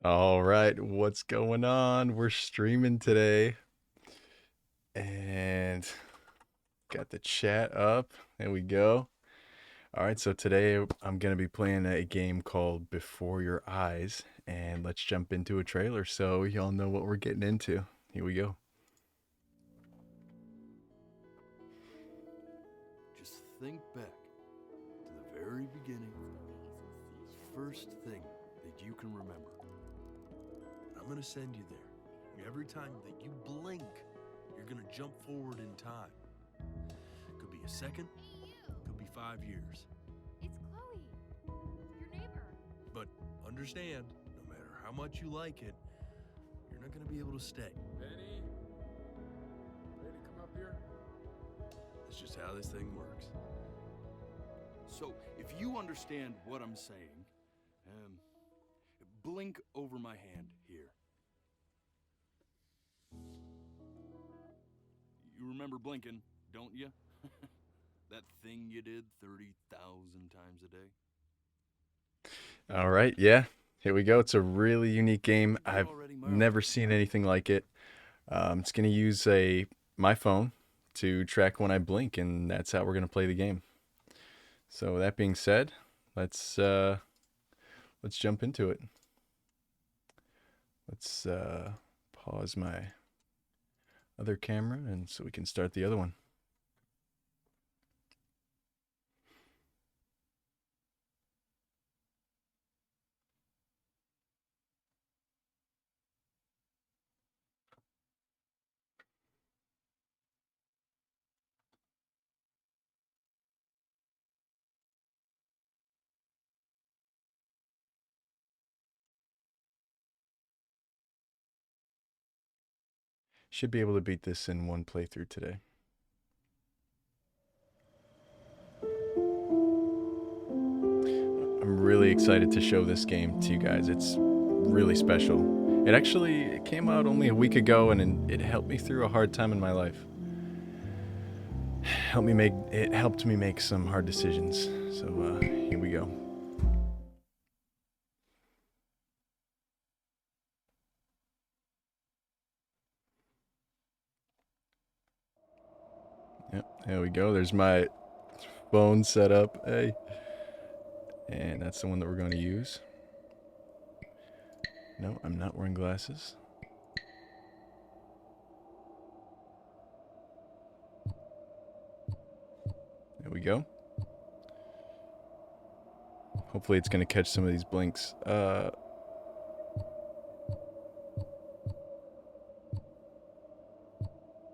All right, what's going on? We're streaming today and got the chat up. There we go. All right, so today I'm going to be playing a game called Before Your Eyes, and let's jump into a trailer so y'all know what we're getting into. Here we go. Just think back to the very beginning, first thing that you can remember. I'm gonna send you there. Every time that you blink, you're gonna jump forward in time. Could be a second, could be 5 years. It's Chloe, your neighbor. But understand, no matter how much you like it, you're not gonna be able to stay. Benny, ready to come up here? That's just how this thing works. So, if you understand what I'm saying, blink over my hand here. You remember blinking, don't you? That thing you did 30,000 times a day? All right, yeah, here we go. It's a really unique game. I've never seen anything like it. It's going to use my phone to track when I blink, and that's how we're going to play the game. So that being said, let's jump into it. Let's pause my other camera and so we can start the other one. Should be able to beat this in one playthrough today. I'm really excited to show this game to you guys. It's really special. It came out only a week ago, and it helped me through a hard time in my life. It helped me make some hard decisions. So here we go. Yep, there we go. There's my phone set up. Hey. And that's the one that we're going to use. No, I'm not wearing glasses. There we go. Hopefully it's going to catch some of these blinks.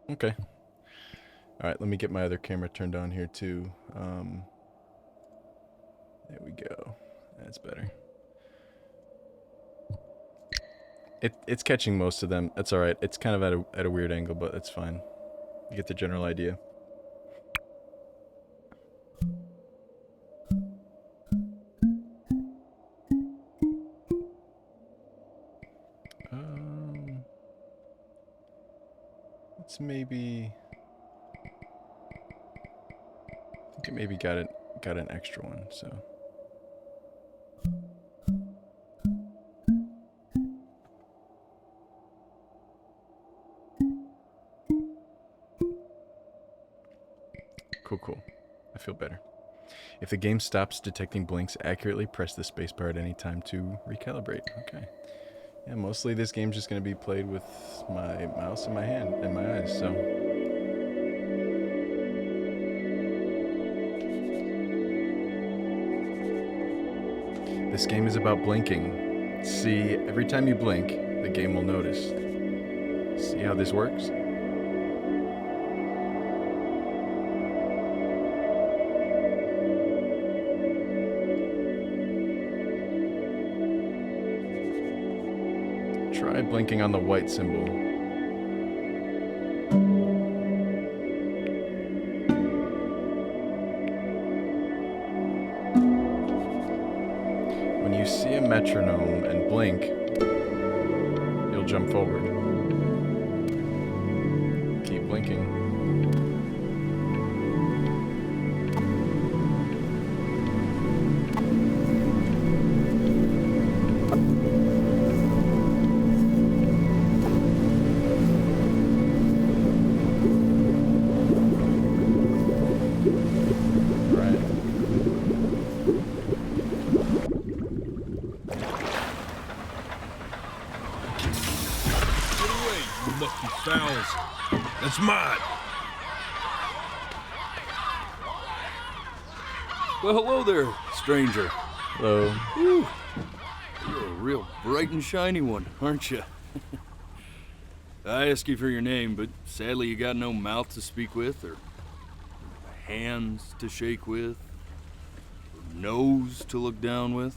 Okay. All right, let me get my other camera turned on here too. There we go. That's better. It's catching most of them. That's all right. It's kind of at a weird angle, but it's fine. You get the general idea. Let's maybe. I think it maybe got an extra one, so. Cool. I feel better. If the game stops detecting blinks accurately, press the spacebar at any time to recalibrate. Okay. Yeah, mostly this game's just going to be played with my mouse in my hand and my eyes, so. This game is about blinking. See, every time you blink, the game will notice. See how this works? Try blinking on the white symbol. When you see a metronome and blink, you'll jump forward. Keep blinking. It's mine. Well, hello there, stranger. Hello. Whew. You're a real bright and shiny one, aren't you? I asked you for your name, but sadly you got no mouth to speak with, or hands to shake with, or nose to look down with.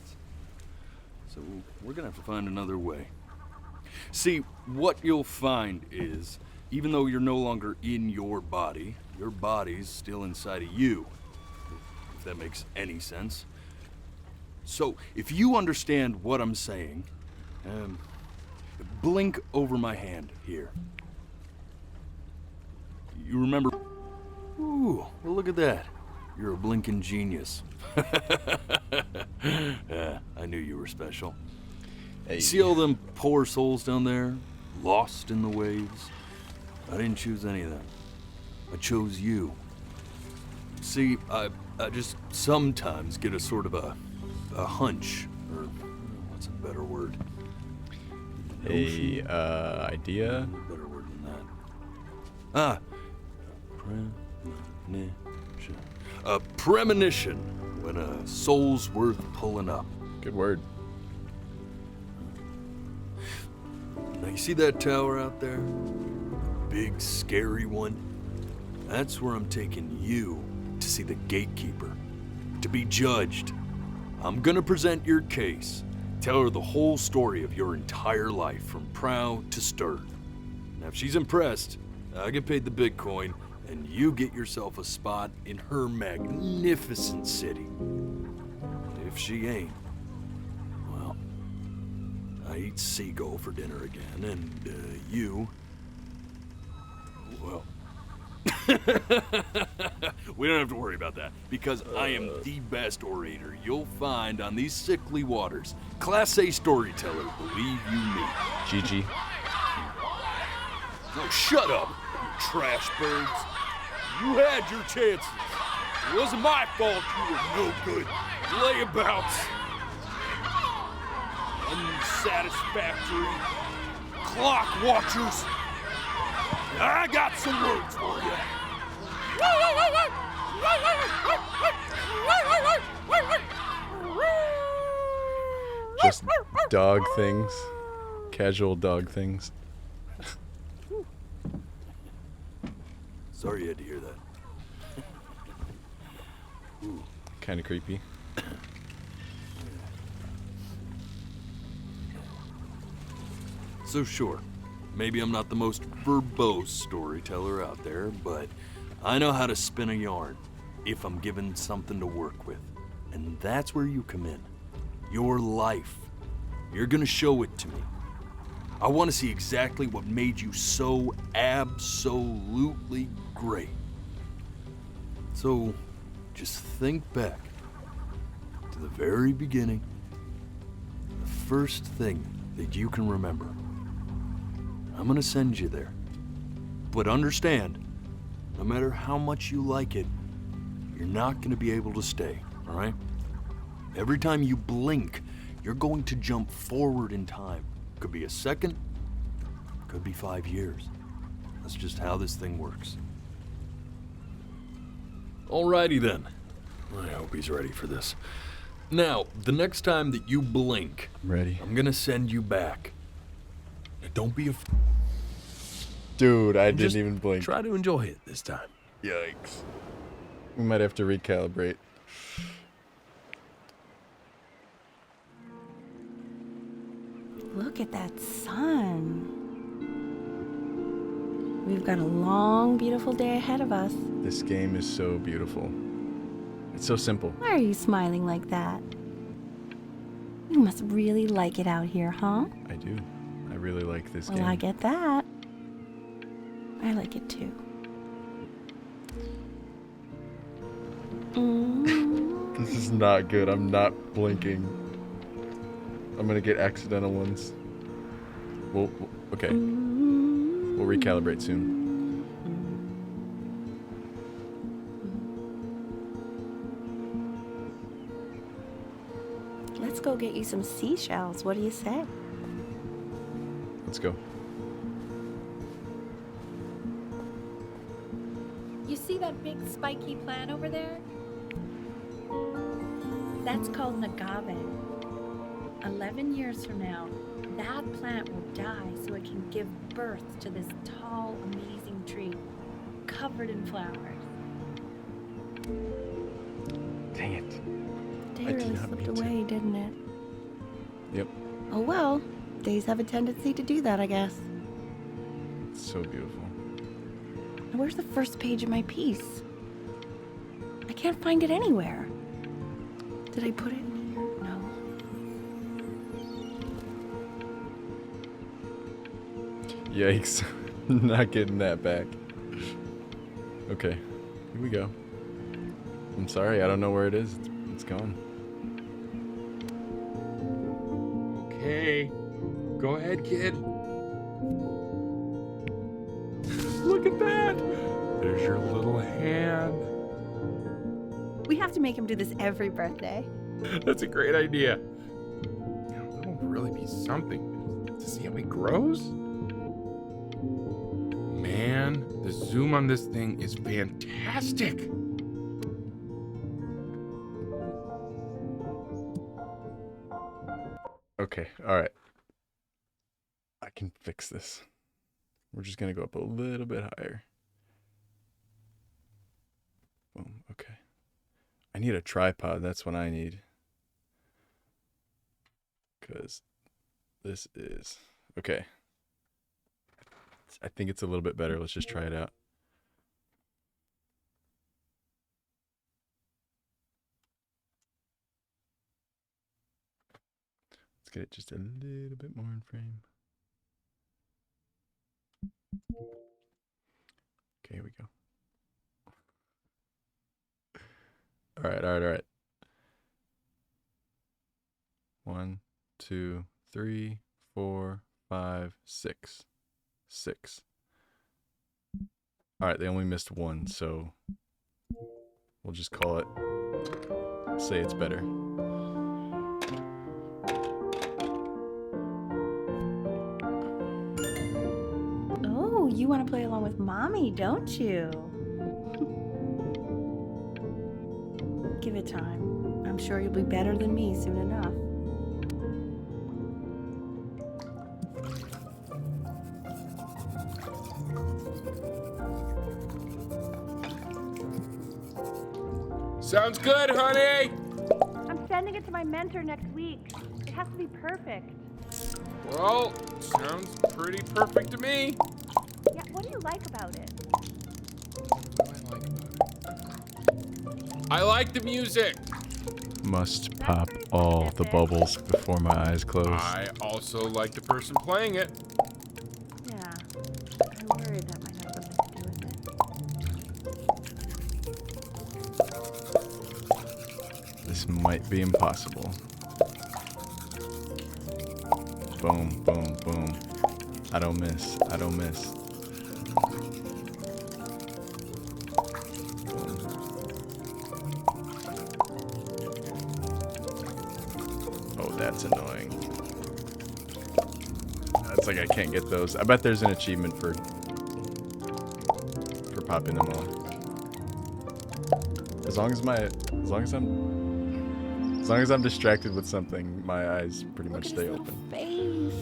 So we're gonna have to find another way. See, what you'll find is, even though you're no longer in your body's still inside of you, if that makes any sense. So, if you understand what I'm saying, blink over my hand here. You remember? Ooh, well, look at that. You're a blinking genius. Yeah, I knew you were special. Hey. See all them poor souls down there, lost in the waves? I didn't choose any of them. I chose you. See, I just sometimes get a sort of a hunch, or what's a better word? Idea? A better word than that. Premonition. A premonition when a soul's worth pulling up. Good word. Now you see that tower out there? Big, scary one? That's where I'm taking you to see the gatekeeper, to be judged. I'm gonna present your case, tell her the whole story of your entire life, from prow to stern. Now if she's impressed, I get paid the Bitcoin, and you get yourself a spot in her magnificent city. If she ain't, well, I eat seagull for dinner again, and you, well, we don't have to worry about that, because I am the best orator you'll find on these sickly waters. Class A storyteller, believe you me. GG. Oh, shut up, you trash birds. You had your chances. It wasn't my fault you were no good layabouts. Unsatisfactory clock watchers. I got some words for you. Just dog things. Casual dog things. Sorry you had to hear that. Kind of creepy. So sure, maybe I'm not the most verbose storyteller out there, but I know how to spin a yarn if I'm given something to work with. And that's where you come in. Your life. You're gonna show it to me. I want to see exactly what made you so absolutely great. So, just think back to the very beginning, the first thing that you can remember. I'm gonna send you there. But understand, no matter how much you like it, you're not gonna be able to stay, all right? Every time you blink, you're going to jump forward in time. Could be a second, could be 5 years. That's just how this thing works. Alrighty then. I hope he's ready for this. Now, the next time that you blink, I'm ready. I'm gonna send you back. Now, don't be Dude, I Just didn't even blink. Try to enjoy it this time. Yikes. We might have to recalibrate. Look at that sun. We've got a long, beautiful day ahead of us. This game is so beautiful. It's so simple. Why are you smiling like that? You must really like it out here, huh? I do. I really like this Well, game. I get that. I like it too. This is not good. I'm not blinking. I'm gonna get accidental ones. Okay. We'll recalibrate soon. Let's go get you some seashells. What do you say? Let's go. spiky plant over there? That's called an agave. 11 years from now, that plant will die so it can give birth to this tall, amazing tree covered in flowers. Dang it. Day I did really not slipped mean to. away, didn't it? Yep. Oh well, days have a tendency to do that, I guess. It's so beautiful. Now, where's the first page of my piece? I can't find it anywhere. Did I put it in here? No. Yikes. Not getting that back. Okay. Here we go. I'm sorry, I don't know where it is. It's gone. Okay. Go ahead, kid. Look at that. There's your little hand. We have to make him do this every birthday. That's a great idea. That'll really be something to see how he grows. Man, the zoom on this thing is fantastic. Okay, alright. I can fix this. We're just gonna go up a little bit higher. Boom, okay. I need a tripod, that's what I need. Because this is... Okay. I think it's a little bit better. Let's just try it out. Let's get it just a little bit more in frame. Okay, here we go. Alright. 1, 2, 3, 4, 5, 6. 6. Alright, they only missed 1, so we'll just call it, say it's better. Oh, you want to play along with Mommy, don't you? Give it time. I'm sure you'll be better than me soon enough. Sounds good, honey. I'm sending it to my mentor next week. It has to be perfect. Well, sounds pretty perfect to me. Yeah, what do you like about it? What do I like about it? I like the music. Must pop all the bubbles before my eyes close. I also like the person playing it. Yeah, I worried that might have something to do with it. This might be impossible. Boom, boom, boom. I don't miss. Oh, that's annoying. It's like I can't get those. I bet there's an achievement for popping them all. As long as I'm distracted with something, my eyes pretty Look much at stay his open. little face.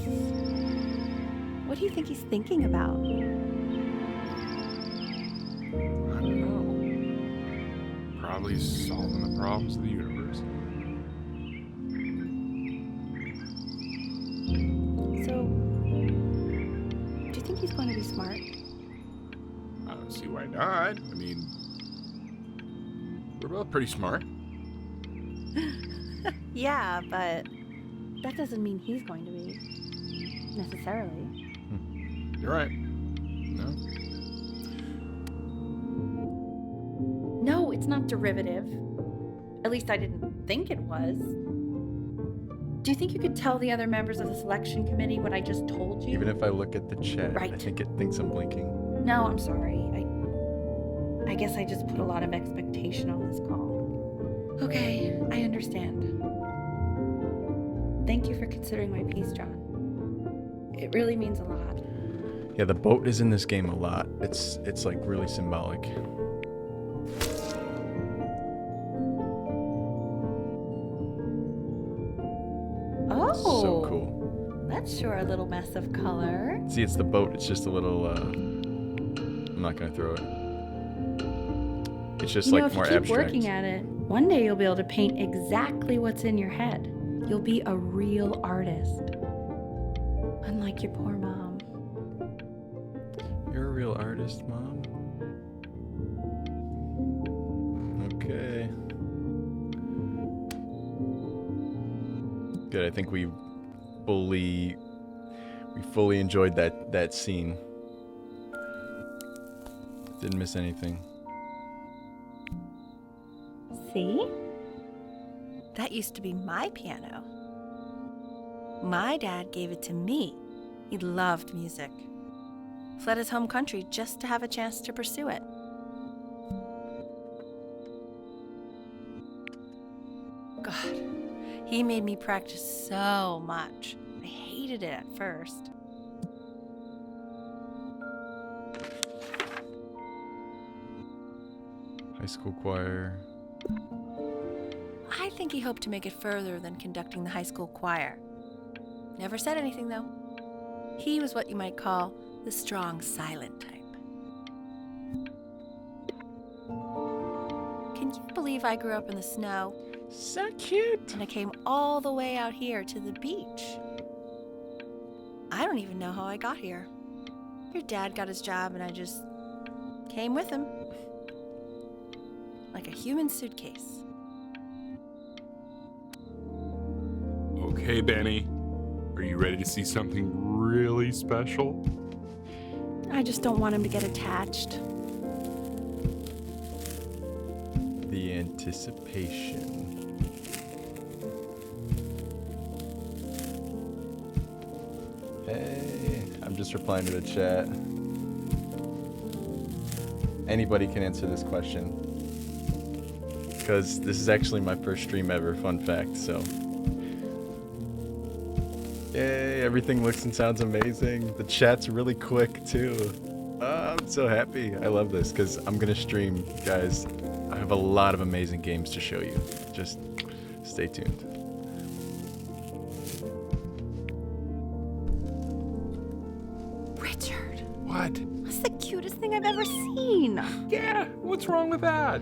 What do you think he's thinking about? I don't know. Probably solving the problems of the universe. So, do you think he's going to be smart? I don't see why not. I mean, we're both pretty smart. Yeah, but that doesn't mean he's going to be. Necessarily. You're right. No? No, it's not derivative. At least I didn't think it was. Do you think you could tell the other members of the selection committee what I just told you? Even if I look at the chat, I Right. think it thinks I'm blinking. No, I'm sorry. I guess I just put a lot of expectation on this call. Okay, I understand. Thank you for considering my piece, John. It really means a lot. Yeah, the boat is in this game a lot. It's like really symbolic. So cool. That's sure a little mess of color. See, it's the boat. It's just a little, I'm not gonna throw it. It's just like if more you keep abstract. working at it, one day you'll be able to paint exactly what's in your head. You'll be a real artist. Unlike your poor mom. You're a real artist, Mom. Okay. Good. I think we fully enjoyed that scene. Didn't miss anything. See? That used to be my piano. My dad gave it to me. He loved music. Fled his home country just to have a chance to pursue it. God, he made me practice so much. I hated it at first. High school choir. I think he hoped to make it further than conducting the high school choir. Never said anything, though. He was what you might call the strong, silent type. Can you believe I grew up in the snow So cute. and I came all the way out here to the beach? I don't even know how I got here. Your dad got his job and I just came with him. Like a human suitcase. Okay, Benny. Are you ready to see something really special? I just don't want him to get attached. The anticipation. Hey, I'm just replying to the chat. Anybody can answer this question. Because this is actually my first stream ever, fun fact, so. Yay, everything looks and sounds amazing. The chat's really quick, too. Oh, I'm so happy. I love this, because I'm going to stream, guys. I have a lot of amazing games to show you. Just stay tuned. Richard, What? that's the cutest thing I've ever seen. Yeah, what's wrong with that?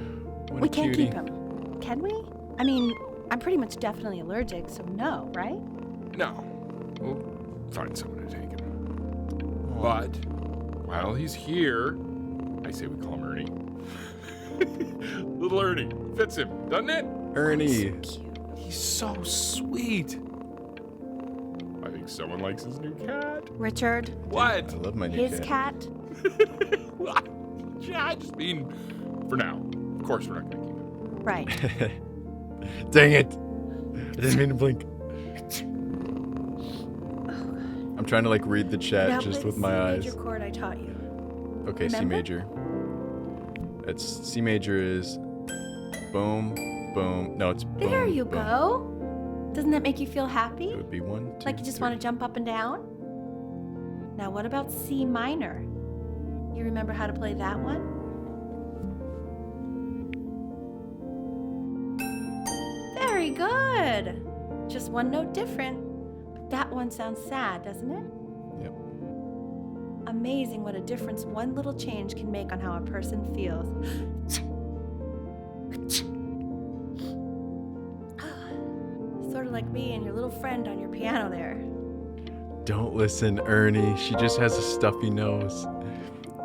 What We a can't cutie. keep him, can we? I mean, I'm pretty much definitely allergic, so no, right? No. We'll find someone to take him. But while he's here, I say we call him Ernie. Little Ernie. Fits him, doesn't it? Ernie. Cute. He's so sweet. I think someone likes his new cat. Richard, What? I love my new his cat. cat, What? Yeah, I just mean for now. Of course, we're not gonna keep him. right. Dang it. I didn't mean to blink. I'm trying to like read the chat Now just play with my the C eyes. major chord I taught you. Okay, C remember? major. It's C major is boom, boom. No, it's boom. There you boom. go. Doesn't that make you feel happy? It would be 1, 2, Like you just 3. want to jump up and down? Now, what about C minor? You remember how to play that one? Very good. Just one note different. But that one sounds sad, doesn't it? Yep. Amazing what a difference one little change can make on how a person feels. Sort of like me and your little friend on your piano there. Don't listen, Ernie. She just has a stuffy nose.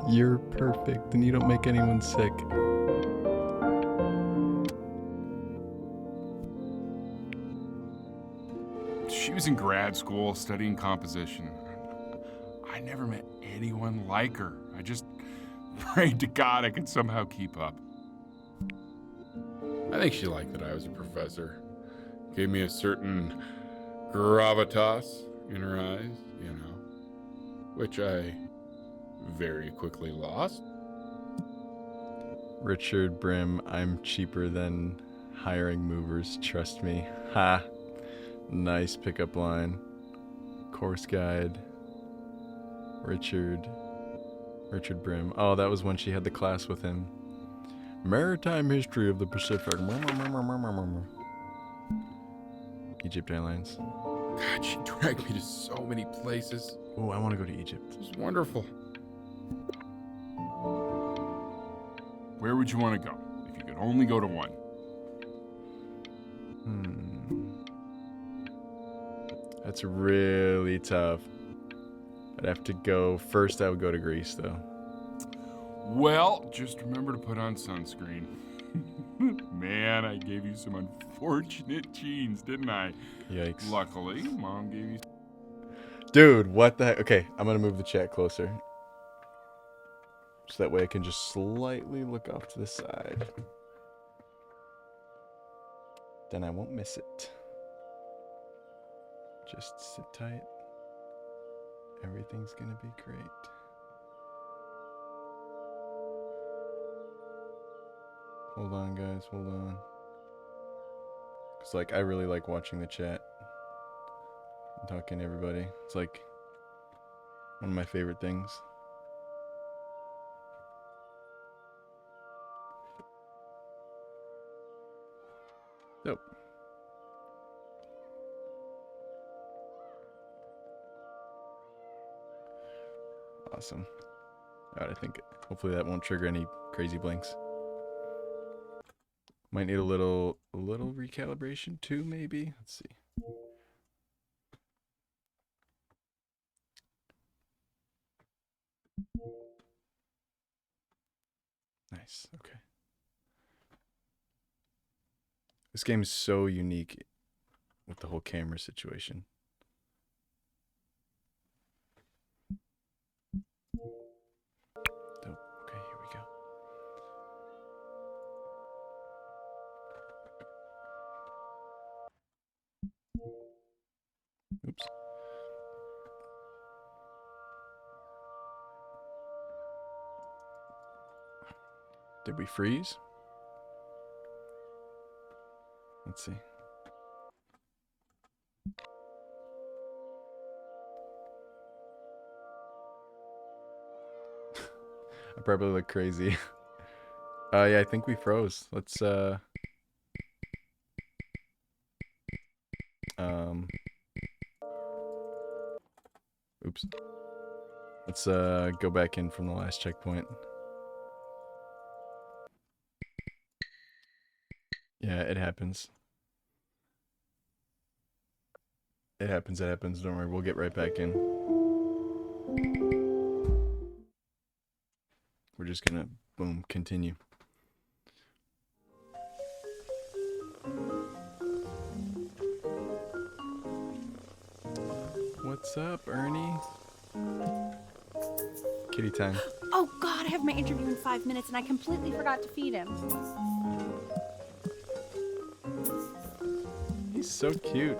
You're perfect and you don't make anyone sick. She was in grad school studying composition. I never met anyone like her. I just prayed to God I could somehow keep up. I think she liked that I was a professor. Gave me a certain gravitas in her eyes, you know, which I very quickly lost. Richard Brim, I'm cheaper than hiring movers, trust me. Ha. Nice pickup line. Course guide. Richard Brim. Oh, that was when she had the class with him. Maritime history of the Pacific. Egypt Airlines. God, she dragged me to so many places. Oh, I want to go to Egypt. It was wonderful. Where would you want to go if you could only go to one? That's really tough. I'd have to go first. I would go to Greece, though. Well, just remember to put on sunscreen. Man, I gave you some unfortunate genes, didn't I? Yikes. Luckily, Mom gave you... Dude, what the heck? Okay, I'm gonna move the chat closer. So that way I can just slightly look off to the side. Then I won't miss it. Just sit tight. Everything's gonna be great. Hold on, guys, hold on. Cause like I really like watching the chat and talking to everybody. It's like one of my favorite things. Nope. Awesome. Alright, I think hopefully that won't trigger any crazy blinks. Might need a little recalibration too, maybe. Let's see. Nice. Okay. This game is so unique with the whole camera situation. Dope. Okay, here we go. Oops. Did we freeze? Let's see. I probably look crazy. Yeah, I think we froze. Let's oops. Let's go back in from the last checkpoint. Yeah, it happens. It happens, it happens. Don't worry, we'll get right back in. We're just gonna, boom, continue. What's up, Ernie? Kitty time. Oh God, I have my interview in 5 minutes and I completely forgot to feed him. He's so cute.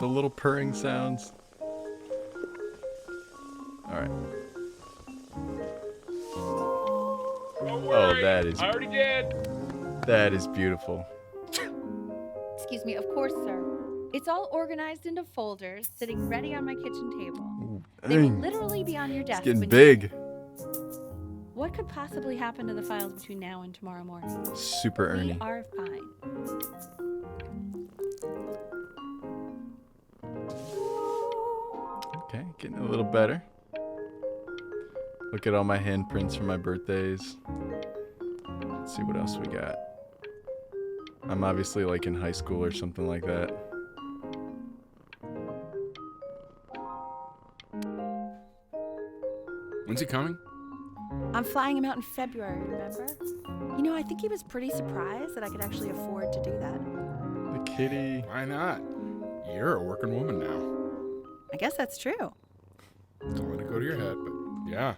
The little purring sounds. Alright. Oh, that is... I already did. That is beautiful. Excuse me, of course, sir. It's all organized into folders, sitting ready on my kitchen table. Ooh, They will dang. literally be on your It's desk. getting when big. What could possibly happen to the files between now and tomorrow morning? Super Ernie. We are fine. Okay, getting a little better. Look at all my handprints from my birthdays. Let's see what else we got. I'm obviously like in high school or something like that. When's he coming? I'm flying him out in February, remember? You know, I think he was pretty surprised that I could actually afford to do that. The kitty. Why not? You're a working woman now. I guess that's true. Don't let it go to your head, but yeah.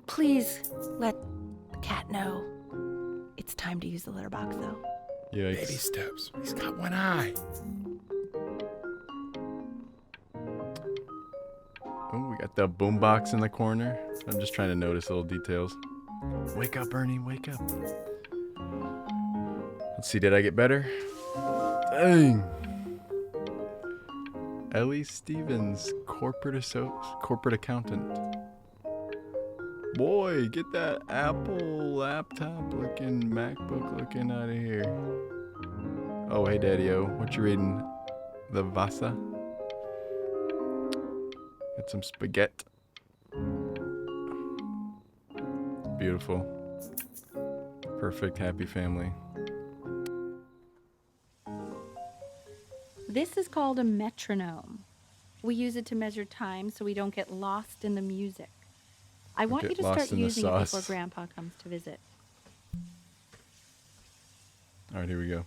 Please let the cat know. It's time to use the litter box, though. Baby Yikes. steps. He's got one eye. Oh, we got the boombox in the corner. I'm just trying to notice little details. Wake up, Ernie, wake up. Let's see, did I get better? Dang. Ellie Stevens, corporate accountant. Boy, get that Apple laptop looking, MacBook looking out of here. Oh, hey, Daddy-O. What you reading? The Vasa? Got some spaghetti. Beautiful. Perfect happy family. This is called a metronome. We use it to measure time so we don't get lost in the music. I want you get to lost start in the using it before sauce. Grandpa comes to visit. All right, here we go.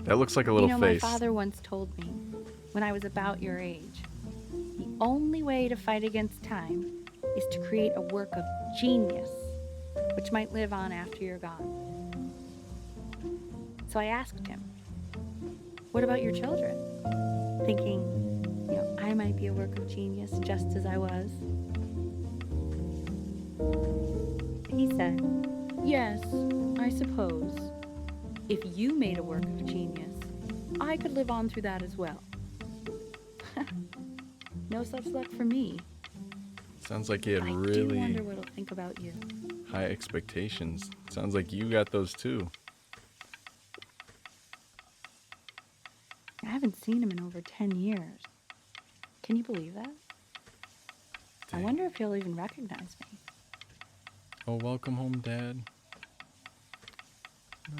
That looks like a little You know, face. my father once told me, when I was about your age, the only way to fight against time is to create a work of genius, which might live on after you're gone. So I asked him, what about your children? Thinking, you know, I might be a work of genius just as I was. He said, yes, I suppose. If you made a work of genius, I could live on through that as well. No such luck for me. Sounds like he had I do really wonder what he'll think about you. high expectations. Sounds like you got those too. I haven't seen him in over 10 years. Can you believe that? I Dang. wonder if he'll even recognize me. Oh, welcome home, Dad.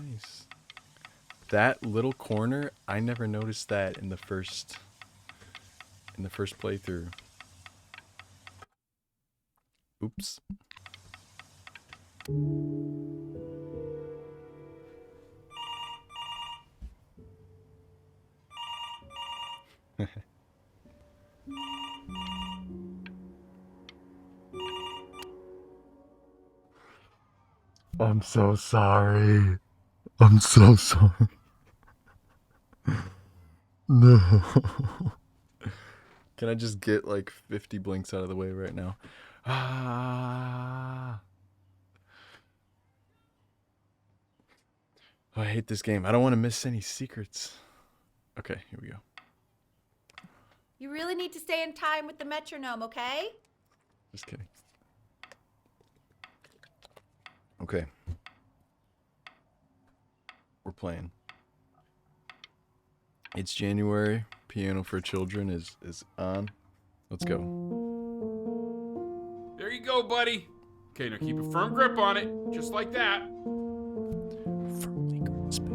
Nice. That little corner, I never noticed that in the first playthrough. Oops. I'm so sorry. I'm so sorry. No. Can I just get like 50 blinks out of the way right now? Ah. Oh, I hate this game. I don't want to miss any secrets. Okay, here we go. You really need to stay in time with the metronome, okay? Just kidding. Okay. We're playing. It's January. Piano for Children is on. Let's go. There you go, buddy. Okay, now keep a firm grip on it, just like that. Firmly grasp it.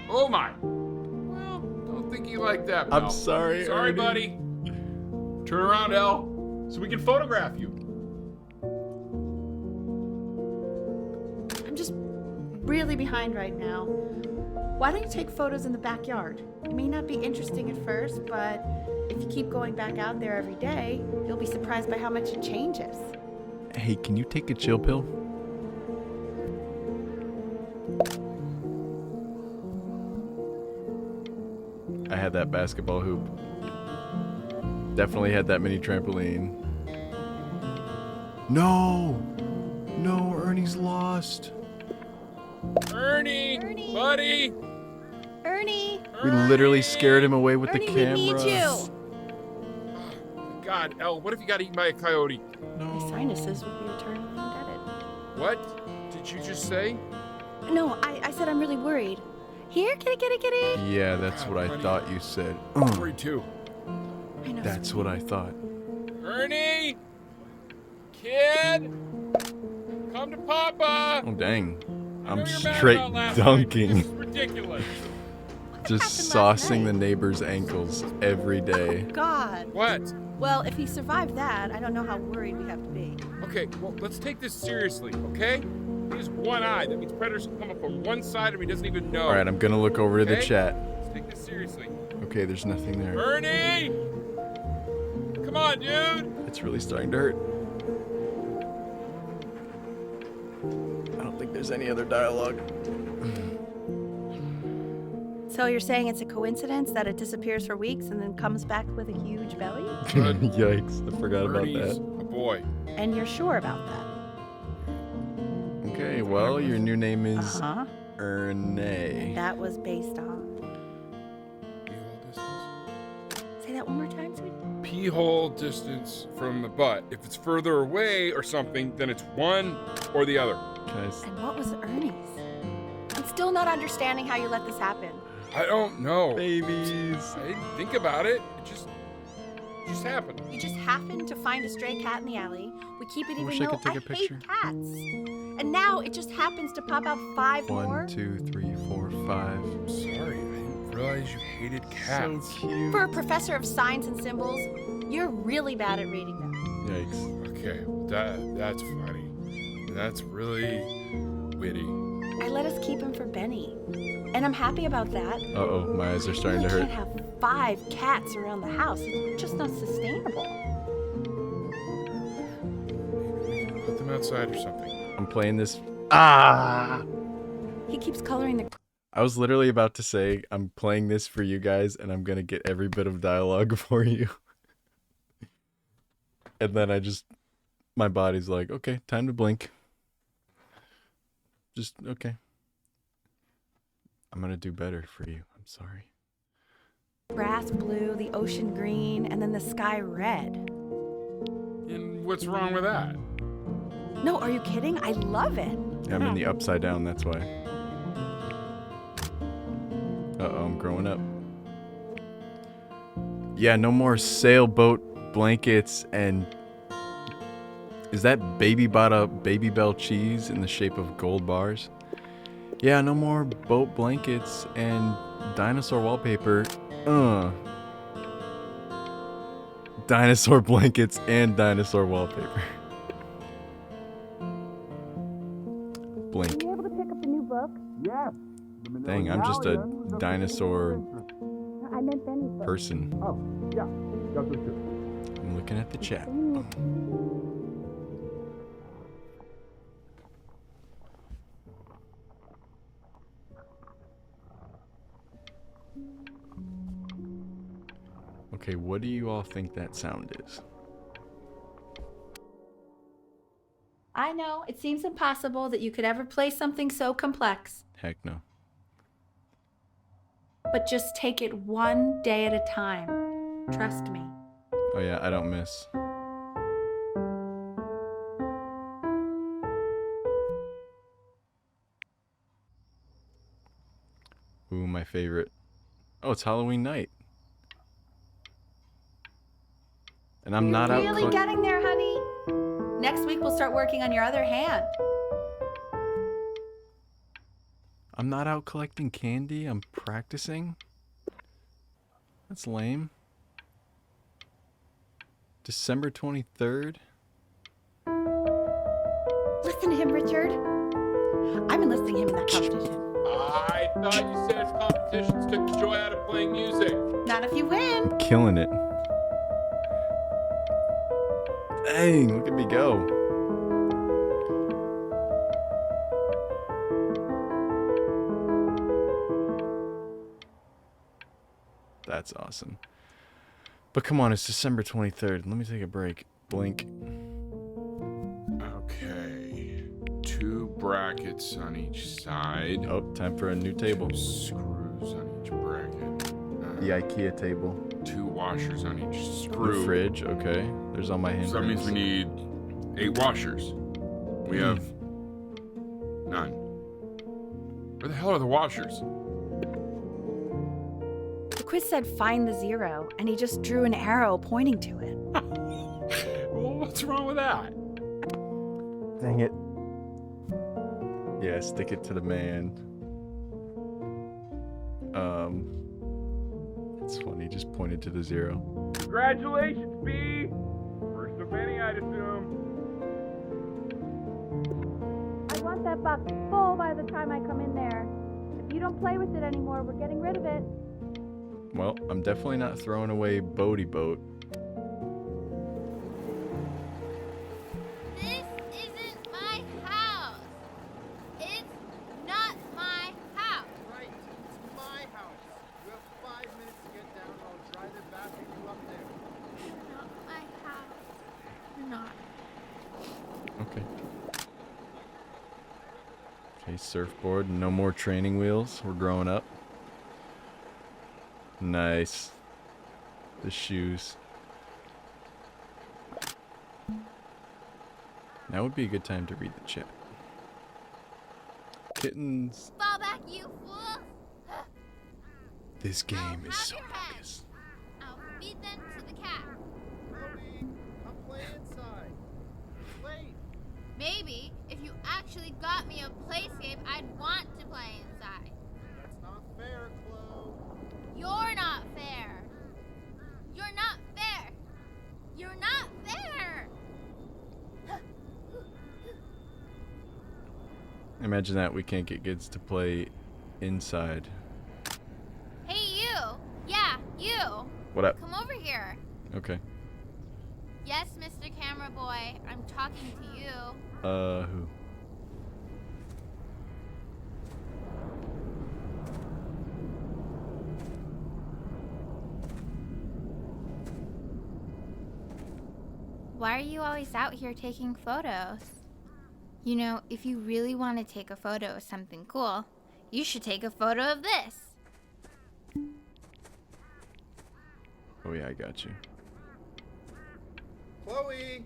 Oh my. Well, don't think you like that, pal. I'm sorry, Sorry, Ernie. buddy. Turn around, Elle, so we can photograph you. I'm just really behind right now. Why don't you take photos in the backyard? It may not be interesting at first, but if you keep going back out there every day, you'll be surprised by how much it changes. Hey, can you take a chill pill? I had that basketball hoop. Definitely had that mini trampoline. No! No, Ernie's lost. Ernie, Ernie. buddy. Ernie! We literally scared him away with Ernie, the we camera. need you! God, Elle, what if you got eaten by a coyote? My No. sinuses would be eternally indebted. What did you just say? No, I said I'm really worried. Here, kitty, kitty, kitty! Yeah, that's God, what I buddy. thought you said. I'm worried too. I know. That's what I thought. Ernie, kid, come to Papa. Oh, dang. I know I'm you're mad straight about last night. dunking. This is ridiculous. Just happened last saucing the night? neighbor's ankles every day. God. What? Well, if he survived that, I don't know how worried we have to be. Okay, well, let's take this seriously, okay? He has one eye. That means predators can come up on one side of him he doesn't even know. All right, I'm gonna look over to the Okay? chat. Let's take this seriously. Okay, there's nothing there. Ernie! Come on, dude! It's really starting to hurt. I don't think there's any other dialogue. So you're saying it's a coincidence that it disappears for weeks and then comes back with a huge belly? Good. Yikes, I forgot about Ernie's that. a boy. And you're sure about that? Okay, well, your new name is Uh-huh. Ernie. That was based on... Pee-hole distance? Say that one more time, sweetie. Pee-hole distance from the butt. If it's further away or something, then it's one or the other. Can I s- And what was Ernie's? and still not understanding how you let this happen. I don't know. Babies. I didn't think about it. It just happened. You just happened to find a stray cat in the alley. We keep it even wish I though could take I a picture. hate cats. And now it just happens to pop out 5 more. 1, 2, 3, 4, 5. Sorry, I didn't realize you hated cats. So cute. For a professor of signs and symbols, you're really bad at reading them. Yikes. Okay, that's funny. That's really witty. I let us keep him for Benny. And I'm happy about that. Uh-oh, my eyes are We starting to really hurt. can't have 5 cats around the house. It's just not sustainable. Put them outside or something. I'm playing this. Ah! He keeps coloring the I was literally about to say, I'm playing this for you guys, and I'm gonna get every bit of dialogue for you. And then my body's like, okay, time to blink. Just, okay. I'm gonna do better for you. I'm sorry. grass blue, the ocean green, and then the sky red. And what's wrong with that? No, are you kidding? I love it. I'm in the upside down, that's why. Uh-oh, I'm growing up. Yeah, no more sailboat blankets and... Is that Baby Bell cheese in the shape of gold bars? Yeah, no more boat blankets and dinosaur wallpaper. Dinosaur blankets and dinosaur wallpaper. Blink. Were you able to pick up the new book? Yes. Dang, I'm just a dinosaur I meant Benny's book. person. Oh, yeah. Got those too. I'm looking at the chat. Okay, what do you all think that sound is? I know, it seems impossible that you could ever play something so complex. Heck no. But just take it one day at a time. Trust me. Oh yeah, I don't miss. Ooh, my favorite. Oh, it's Halloween night. And I'm not out. Really getting there, honey. Next week we'll start working on your other hand. I'm not out collecting candy. I'm practicing. That's lame. December 23rd. Listen to him, Richard. I'm enlisting him in that competition. I thought you said competitions took the joy out of playing music. Not if you win. Killing it. Dang, look at me go. That's awesome. But come on, it's December 23rd. Let me take a break. Blink. Okay. 2 brackets on each side. Oh, time for a new table. 2 screws on each bracket. The IKEA table. 2 washers on each The screw. fridge, okay. There's all my handprints. So that means we need 8 washers. We have none. Where the hell are the washers? The quiz said find the 0, and he just drew an arrow pointing to it. Well, what's wrong with that? Dang it. Yeah, stick it to the man. It's funny, just pointed to the 0. Congratulations, B! First of many, I'd assume. I want that box full by the time I come in there. If you don't play with it anymore, we're getting rid of it. Well, I'm definitely not throwing away Bodie Boat. This isn't my house. It's not my house. Right, it's my house. You have 5 minutes to get down, and I'll drive it back and you up there. Not my house. Not. Okay. Okay, surfboard. No more training wheels. We're growing up. Nice. The shoes. Now would be a good time to read the chat. Kittens. Fall back back, you fool! This game is have so your head. bogus. I'll feed them to the cat. Chloe, I'm playing inside. Wait. Maybe if you actually got me a playscape, I'd want to play inside. That's not fair, Chloe. You're not fair. You're not fair. You're not fair. Imagine that we can't get kids to play inside. Hey, you. Yeah, you. What up? Come over here. Okay. Yes, Mr. Camera Boy, I'm talking to you. Who? Why are you always out here taking photos? You know, if you really want to take a photo of something cool, you should take a photo of this. Oh yeah, I got you. Chloe!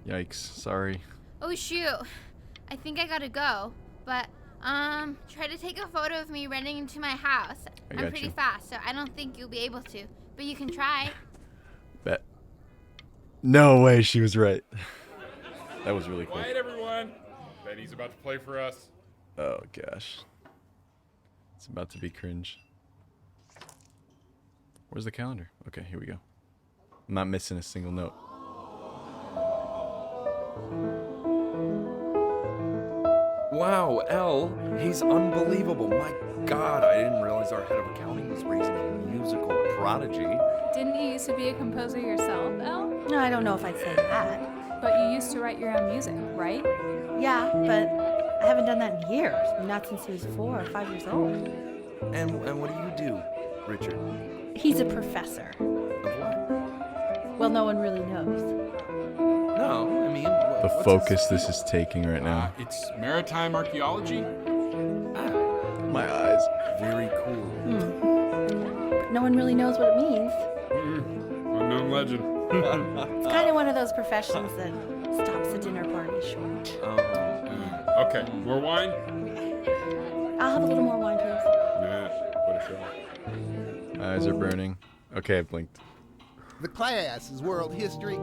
Yikes, sorry. Oh shoot, I think I gotta go. But, try to take a photo of me running into my house. I I'm got pretty you. fast, so I don't think you'll be able to. But you can try. Bet. No way, she was right. That was really cool. Quiet, everyone. Benny's about to play for us. Oh gosh. It's about to be cringe. Where's the calendar? Okay, here we go. I'm not missing a single note. Wow, L, he's unbelievable. My God, I didn't realize our head of accounting was raising a musical prodigy. Didn't you used to be a composer yourself, Elle? No, I don't know if I'd say that. But you used to write your own music, right? Yeah, but I haven't done that in years. Not since he was 4 or 5 years old. And what do you do, Richard? He's a professor. Of what? Well, no one really knows. No, I mean, The what's focus his this is taking right now. It's maritime archaeology. My eyes. Very cool. No one really knows what it means. Unknown legend. It's kind of one of those professions that stops a dinner party short. Okay, more wine? I'll have a little more wine, please. Nah, what a show. My eyes are burning. Okay, I blinked. The class is world history.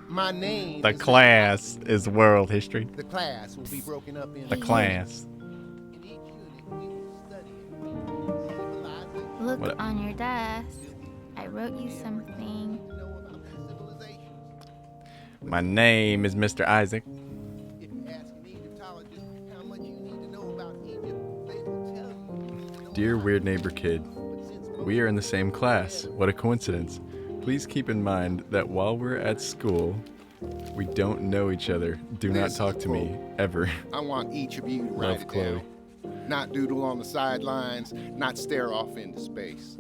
My name The is class is world history. The class will be broken up into The class. In each unit, we will study civilizing. Look What up? on your desk. I wrote you something. Know about the civilization. My name is Mr. Isaac. If you ask an Egyptologist how much you need to know about Egypt, they will tell you you need to know Dear about weird neighbor kid, But since most we are in the same class. What a coincidence. Please keep in mind that while we're at school, we don't know each other. Do not This talk to me, ever. I want each of you to write Love, it Chloe. down. Not doodle on the sidelines, not stare off into space.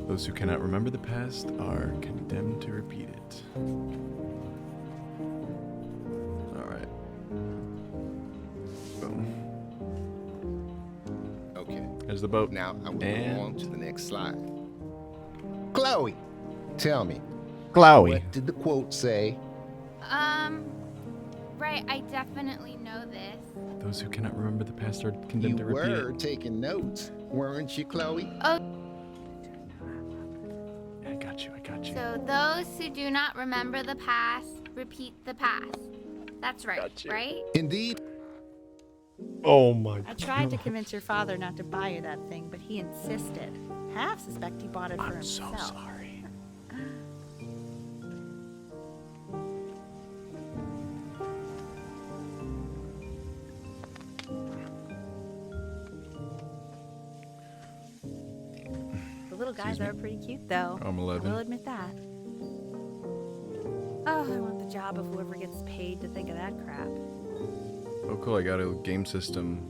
Those who cannot remember the past are condemned to repeat it. Alright. Boom. Okay, There's the boat. now I will And- go on to the next slide. Chloe, tell me, Chloe. what did the quote say? Right, I definitely know this. Those who cannot remember the past are You condemned to repeat were it. taking notes, weren't you, Chloe? I got you, I got you. So those who do not remember the past, repeat the past. That's right, Gotcha. right? Indeed. Oh my I tried to convince your father not to buy you that thing, but he insisted. Half suspect he bought it for I'm so himself. sorry. The little guys Excuse me? are pretty cute, though. I'm I will 11. admit that. Oh, I want the job of whoever gets paid to think of that crap. Oh cool, I got a game system.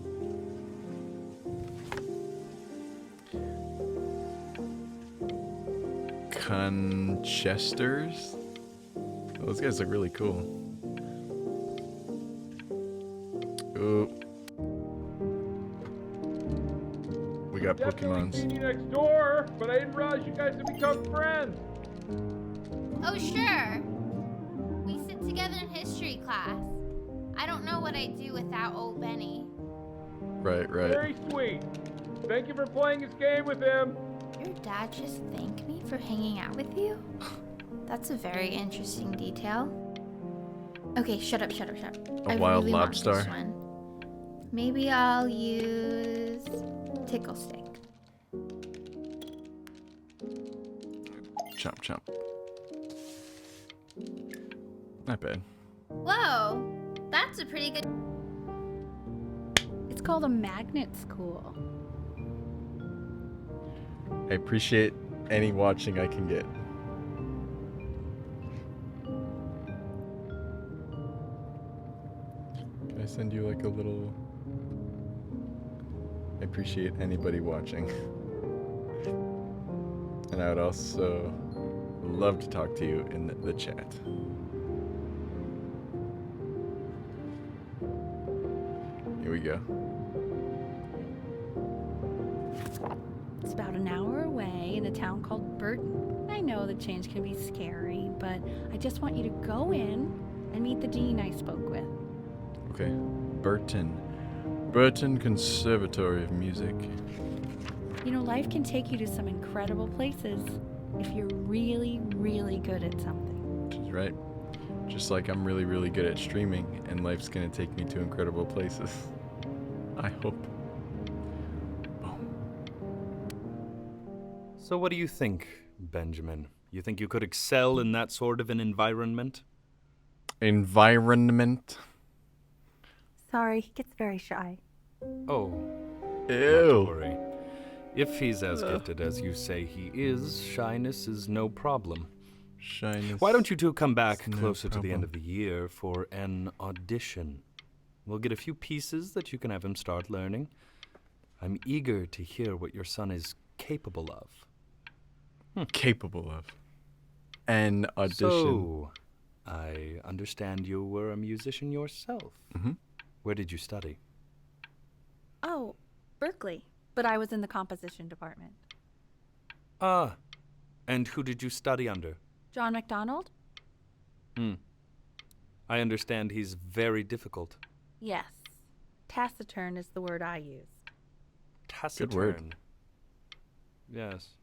Conchesters? Oh, those guys look really cool. Ooh. We got Pokemons. you next door, but I didn't realize you guys had become friends. Oh, sure. We sit together in history class. I don't know what I'd do without old Benny. Right, right. Very sweet. Thank you for playing this game with him. Your dad just thanked me for hanging out with you? That's a very interesting detail. Okay, shut up. A I wild really want lobster. this one. Maybe I'll use tickle stick. Chomp, chomp. Not bad. Whoa, that's a pretty good. It's called a magnet school. I appreciate any watching I can get. Can I send you like a little... I appreciate anybody watching. And I would also love to talk to you in the chat. Here we go. It's about an hour away in a town called Burton. I know the change can be scary, but I just want you to go in and meet the dean I spoke with. Okay. Burton. Burton Conservatory of Music. You know, life can take you to some incredible places if you're really, really good at something. She's right. Just like I'm really, really good at streaming, and life's gonna take me to incredible places. I hope. So what do you think, Benjamin? You think you could excel in that sort of an environment? Environment. Sorry, he gets very shy. Oh, not to Ew. worry. If he's as gifted as you say he is, shyness is no problem. Shyness. Why don't you two come back is no closer to the end problem. of the year for an audition? We'll get a few pieces that you can have him start learning. I'm eager to hear what your son is capable of. Capable of? An audition. So, I understand you were a musician yourself. Mhm. Where did you study? Oh, Berkeley. But I was in the composition department. Ah, and who did you study under? John MacDonald? I understand he's very difficult. Yes. Taciturn is the word I use. Taciturn. Good word. Yes.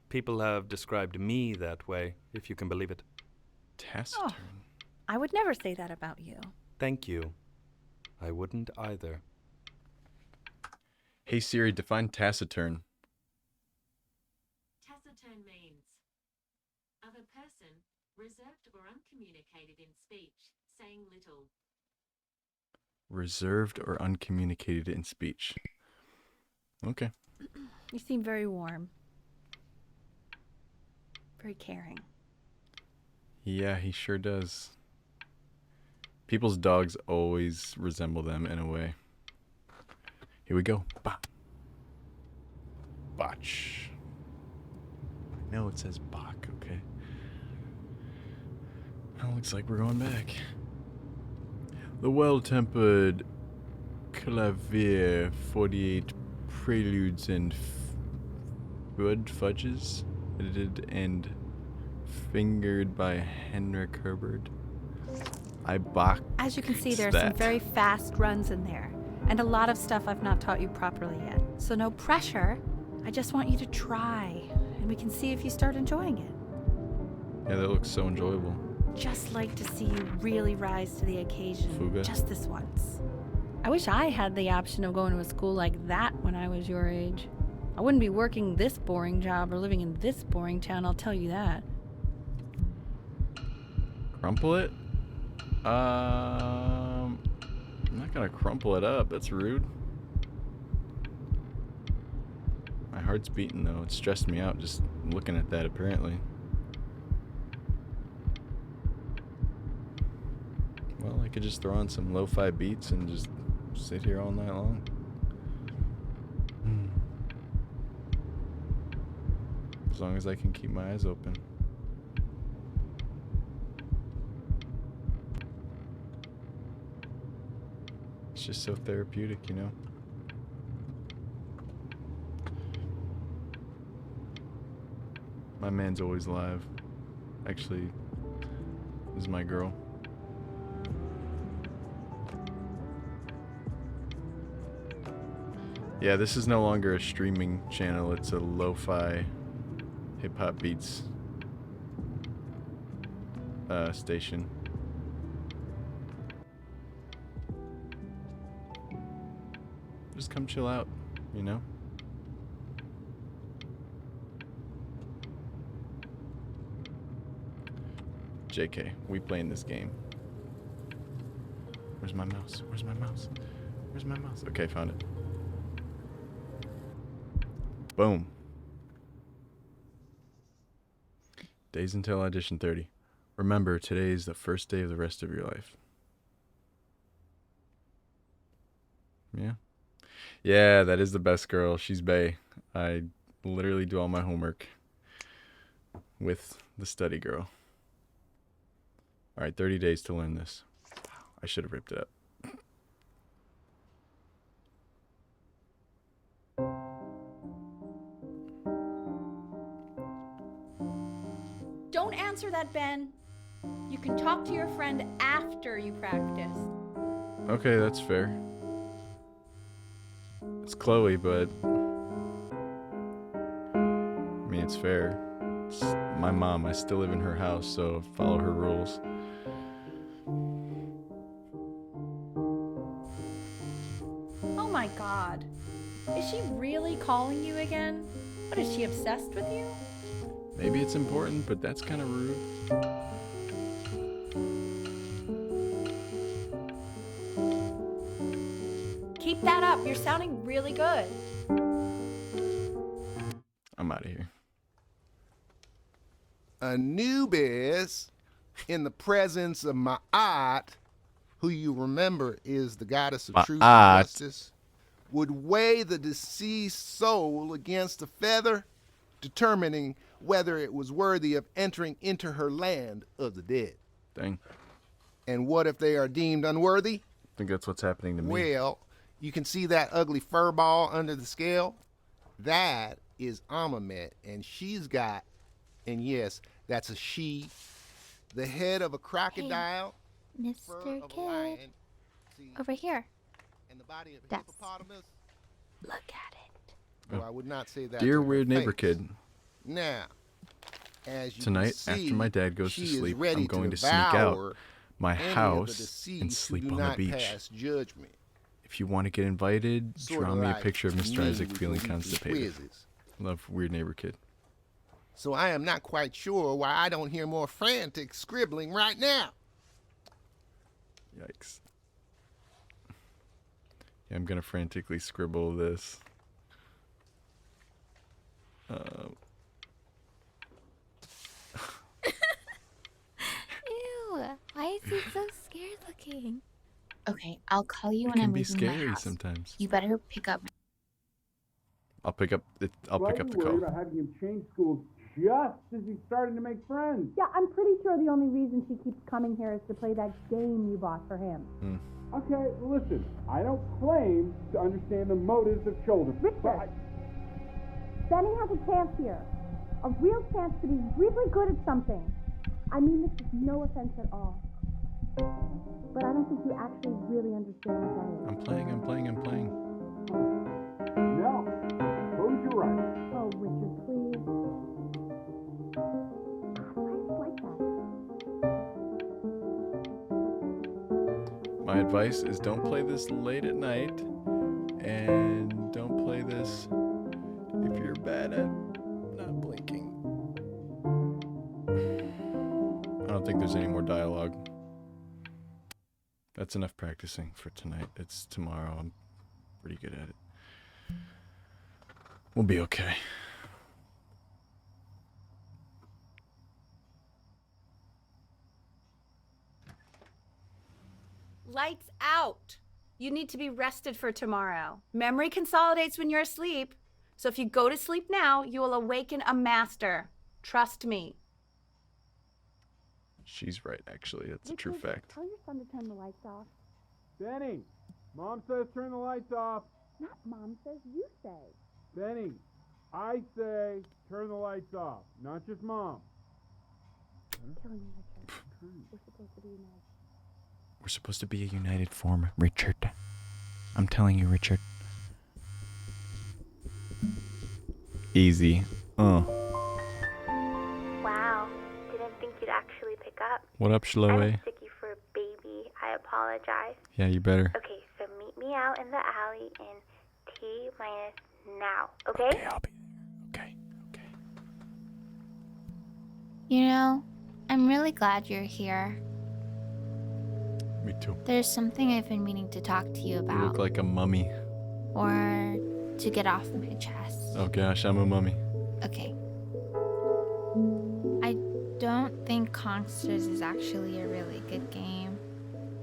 People have described me that way, if you can believe it. Taciturn. I would never say that about you. Thank you. I wouldn't either. Hey Siri, define taciturn. Taciturn means of a person reserved or uncommunicated in speech, saying little. Reserved or uncommunicated in speech. Okay. You seem very warm. Very caring. Yeah, he sure does. People's dogs always resemble them in a way. Here we go. Bop. Botch. I know it says Bach, okay. Well, looks like we're going back. The well-tempered clavier, 48 preludes and fudges, edited and fingered by Henrik Herbert. I boxed As you can see, there are some that. very fast runs in there, and a lot of stuff I've not taught you properly yet. So no pressure. I just want you to try, and we can see if you start enjoying it. Yeah, that looks so enjoyable. Just like to see you really rise to the occasion, Fuga. just this once. I wish I had the option of going to a school like that when I was your age. I wouldn't be working this boring job or living in this boring town, I'll tell you that. Crumple it? I'm not gonna crumple it up. That's rude. My heart's beating though. It stressed me out just looking at that apparently. Well, I could just throw on some lo-fi beats and just sit here all night long. As long as I can keep my eyes open. It's just so therapeutic, you know? My man's always live. Actually, this is my girl. Yeah, this is no longer a streaming channel. It's a lo-fi hip-hop beats station. Just come chill out, you know? JK, we playing this game. Where's my mouse? Where's my mouse? Where's my mouse? Okay, found it. Boom. Days until audition 30. Remember, today is the first day of the rest of your life. Yeah. Yeah, that is the best girl. She's bae. I literally do all my homework with the study girl. All right, 30 days to learn this. I should have ripped it up. Don't answer that, Ben. You can talk to your friend after you practice. Okay, that's fair. It's Chloe, but I mean, it's fair. It's my mom. I still live in her house, so follow her rules. Oh my god. Is she really calling you again? What, is she obsessed with you? Maybe it's important, but that's kind of rude. Keep that up. You're sounding really good. I'm out of here. Anubis, in the presence of Ma'at, who you remember is the goddess of truth and Ma'at. justice, would weigh the deceased soul against a feather, determining whether it was worthy of entering into her land of the dead. Dang. And what if they are deemed unworthy? I think that's what's happening to me. Well, you can see that ugly fur ball under the scale? That is Amamet, and she's got, and yes, that's a she, the head of a crocodile, fur Mr. of a Kid. lion, see, Over here. and the body of a That's- hippopotamus. Look at it. Though I would not say that. Dear to her weird neighbor face. kid, Now, as you tonight, can see, after my dad goes to she is sleep, ready I'm going to sneak devour out my any of the house deceased and who sleep do on the not beach. pass judgment. If you want to get invited, Sorta draw me a like picture of Mr. me Isaac with feeling weekly constipated. quizzes. Love, weird neighbor kid. So I am not quite sure why I don't hear more frantic scribbling right now. Yikes. Yeah, I'm gonna frantically scribble this. Ew. Why is he so scared looking? Okay, I'll call you It when can I'm be leaving my scary house. sometimes. You better pick up. I'll pick up the Worried call. about having him change schools just as he's starting to make friends. Yeah, I'm pretty sure the only reason she keeps coming here is to play that game you bought for him. Okay, listen, I don't claim to understand the motives of children. Richard. Benny has a chance here. A real chance to be really good at something. I mean this is no offense at all. But I don't think you actually really understand what that is. I'm playing. No, suppose you're right. Oh, Richard, please. Why is it like that? My advice is don't play this late at night, and don't play this if you're bad at not blinking. I don't think there's any more dialogue. That's enough practicing for tonight. It's tomorrow. I'm pretty good at it. We'll be okay. Lights out. You need to be rested for tomorrow. Memory consolidates when you're asleep. So if you go to sleep now, you will awaken a master. Trust me. She's right, actually. That's a true Richard, fact. Tell your son to turn the lights off. Benny, Mom says turn the lights off. Not Mom says, you say. Benny, I say turn the lights off, not just Mom. Killing me, Richard. We're supposed to be united. We're supposed to be a united form, Richard. I'm telling you, Richard. Easy. Wow. Didn't think you'd actually pick up. What up, I Shloe? mistook you for a baby. I apologize. Yeah, you better. Okay, so meet me out in the alley in T-minus now, okay? Okay, I'll be there. Okay. You know, I'm really glad you're here. Me too. There's something I've been meaning to talk to you You about. look like a mummy. Or to get off my chest. Oh gosh, I'm a mummy. Okay. I don't think Consters is actually a really good game.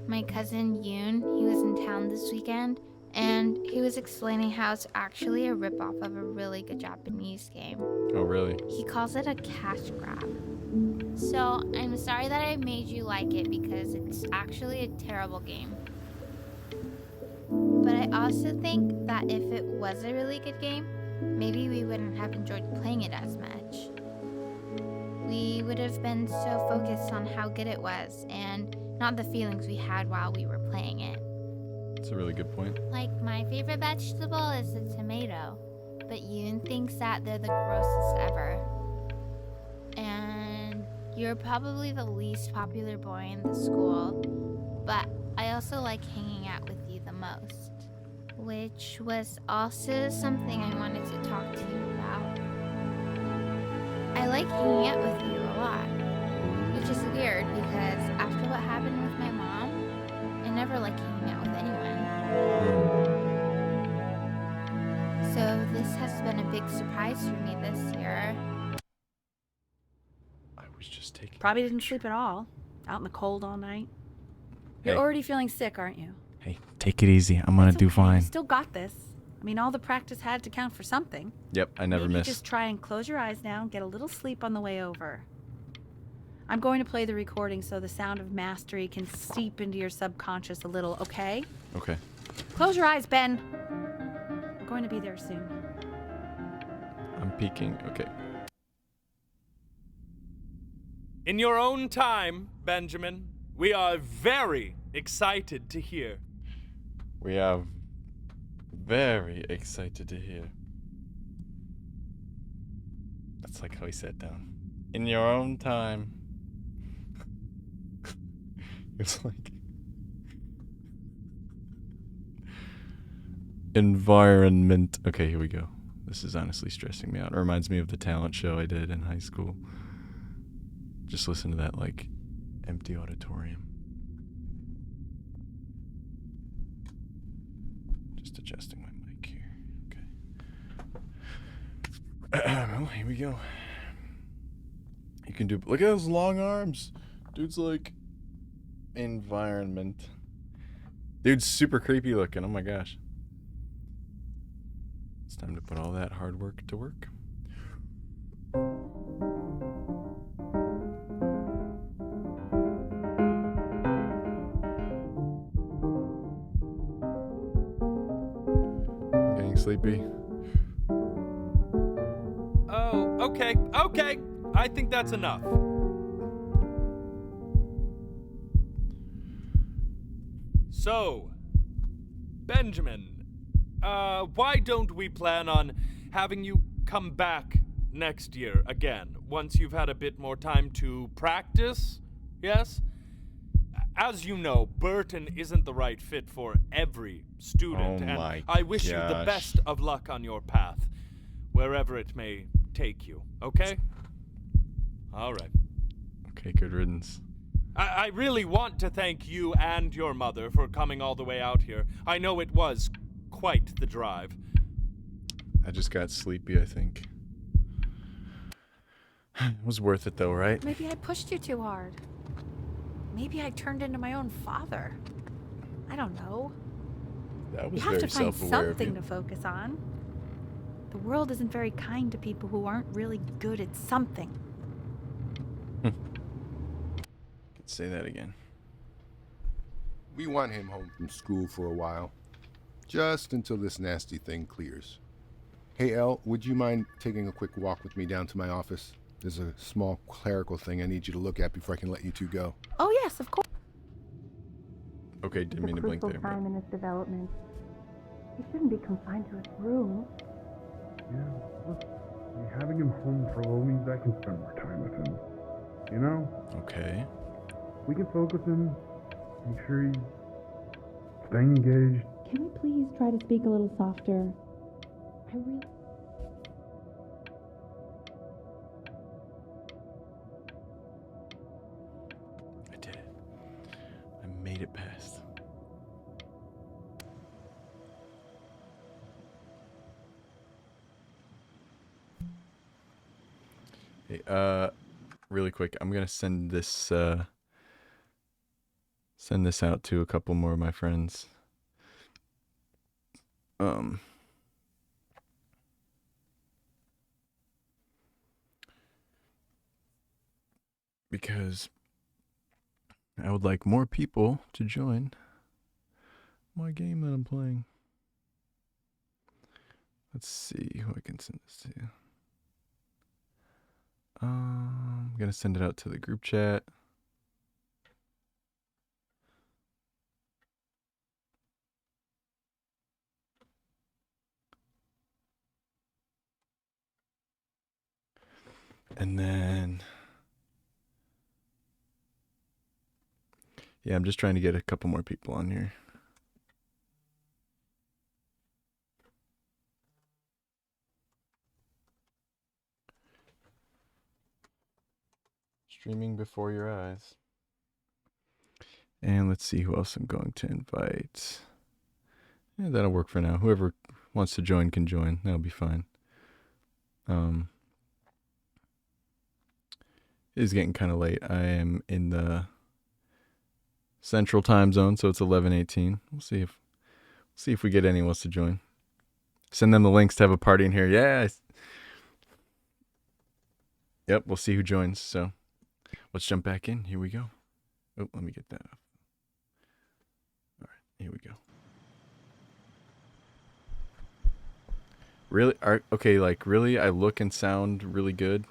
My cousin Yoon, he was in town this weekend, and he was explaining how it's actually a ripoff of a really good Japanese game. Oh really? He calls it a cash grab. So I'm sorry that I made you like it because it's actually a terrible game. But I also think that if it was a really good game, maybe we wouldn't have enjoyed playing it as much. We would have been so focused on how good it was and not the feelings we had while we were playing it. That's a really good point. Like, my favorite vegetable is the tomato, but Yoon thinks that they're the grossest ever. And you're probably the least popular boy in the school, but I also like hanging out with you the most. Which was also something I wanted to talk to you about. I like hanging out with you a lot, which is weird because after what happened with my mom, I never like hanging out with anyone. So this has been a big surprise for me this year. I was just taking. Probably didn't sleep at all. Out in the cold all night. You're Hey. already feeling sick, aren't you? Hey, take it easy. I'm gonna It's do okay, fine. You still got this. I mean, all the practice had to count for something. Yep, I never Maybe miss. just try and close your eyes now and get a little sleep on the way over. I'm going to play the recording so the sound of mastery can seep into your subconscious a little, okay? Okay. Close your eyes, Ben. We're going to be there soon. I'm peeking. Okay. In your own time, Benjamin, we are very excited to hear. We are very excited to hear. That's like how he sat down. In your own time. It's like environment. Okay, here we go. This is honestly stressing me out. It reminds me of the talent show I did in high school. Just listen to that like empty auditorium. Just adjusting my mic here. Okay. Well, here we go. You can do. Look at those long arms. Dude's like environment. Dude's super creepy looking. Oh my gosh. It's time to put all that hard work to work. I'm getting sleepy. Oh, okay. I think that's enough. So, Benjamin, why don't we plan on having you come back next year again, once you've had a bit more time to practice? Yes? As you know, Burton isn't the right fit for every student, Oh and my I wish you the gosh. best of luck on your path, wherever it may take you, okay? All right. Okay, good riddance. I really want to thank you and your mother for coming all the way out here. I know it was quite the drive. I just got sleepy, I think. It was worth it though, right? Maybe I pushed you too hard. Maybe I turned into my own father. I don't know. That You was have very to find self-aware of something you. to focus on. The world isn't very kind to people who aren't really good at something. Could say that again. We want him home from school for a while. Just until this nasty thing clears. Hey, Elle, would you mind taking a quick walk with me down to my office? There's a small clerical thing I need you to look at before I can let you two go. Oh yes, of course. Okay, didn't mean to blink there. But... time in his development. He shouldn't be confined to his room. Having him home for a little means I can spend more time with him. You know? Okay. We can focus him, make sure he's staying engaged. Can we please try to speak a little softer? I really... I did it. I made it past. Hey, really quick, I'm gonna send this out to a couple more of my friends. Because I would like more people to join my game that I'm playing. Let's see who I can send this to. I'm gonna send it out to the group chat. And then, yeah, I'm just trying to get a couple more people on here. Streaming before your eyes. And let's see who else I'm going to invite. Yeah, that'll work for now. Whoever wants to join can join. That'll be fine. It is getting kind of late. I am in the Central Time Zone, so it's 11:18. We'll see if we get anyone else to join. Send them the links to have a party in here. Yeah. Yep, we'll see who joins. So let's jump back in. Here we go. Oh, let me get that up. All right, here we go. Really? Okay, like, really? I look and sound really good?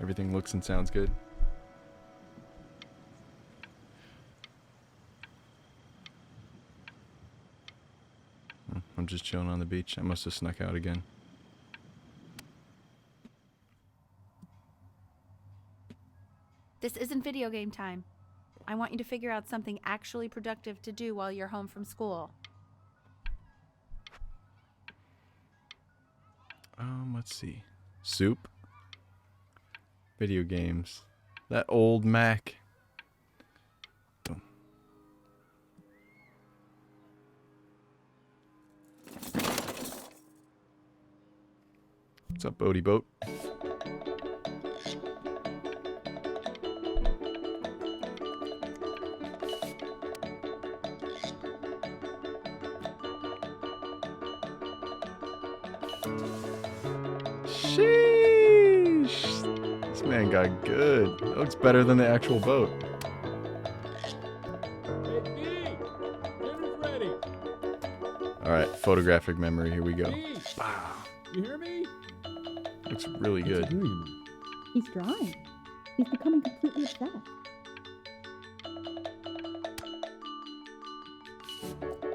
Everything looks and sounds good? I'm just chilling on the beach. I must have snuck out again. This isn't video game time. I want you to figure out something actually productive to do while you're home from school. Let's see. Soup. Video games. That old Mac. Boom. What's up, Bodie Boat? Sheesh. This man got good. That looks better than the actual boat. Hey, B! Dinner's ready! Alright, photographic memory. Here we go. B! You hear me? Looks really good. He's drawing. He's becoming completely obsessed.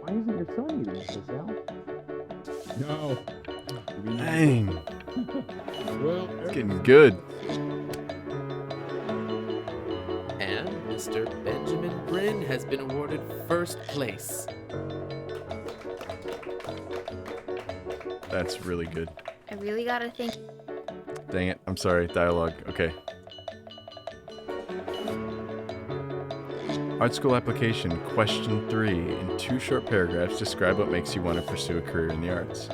Why isn't your son eating this, Al? No. Dang. Well, It's getting good. And Mr. Benjamin Bryn has been awarded first place. That's really good. I really gotta think. Dang it. I'm sorry. Dialogue. Okay. Art school application, question 3. In 2 short paragraphs, describe what makes you want to pursue a career in the arts.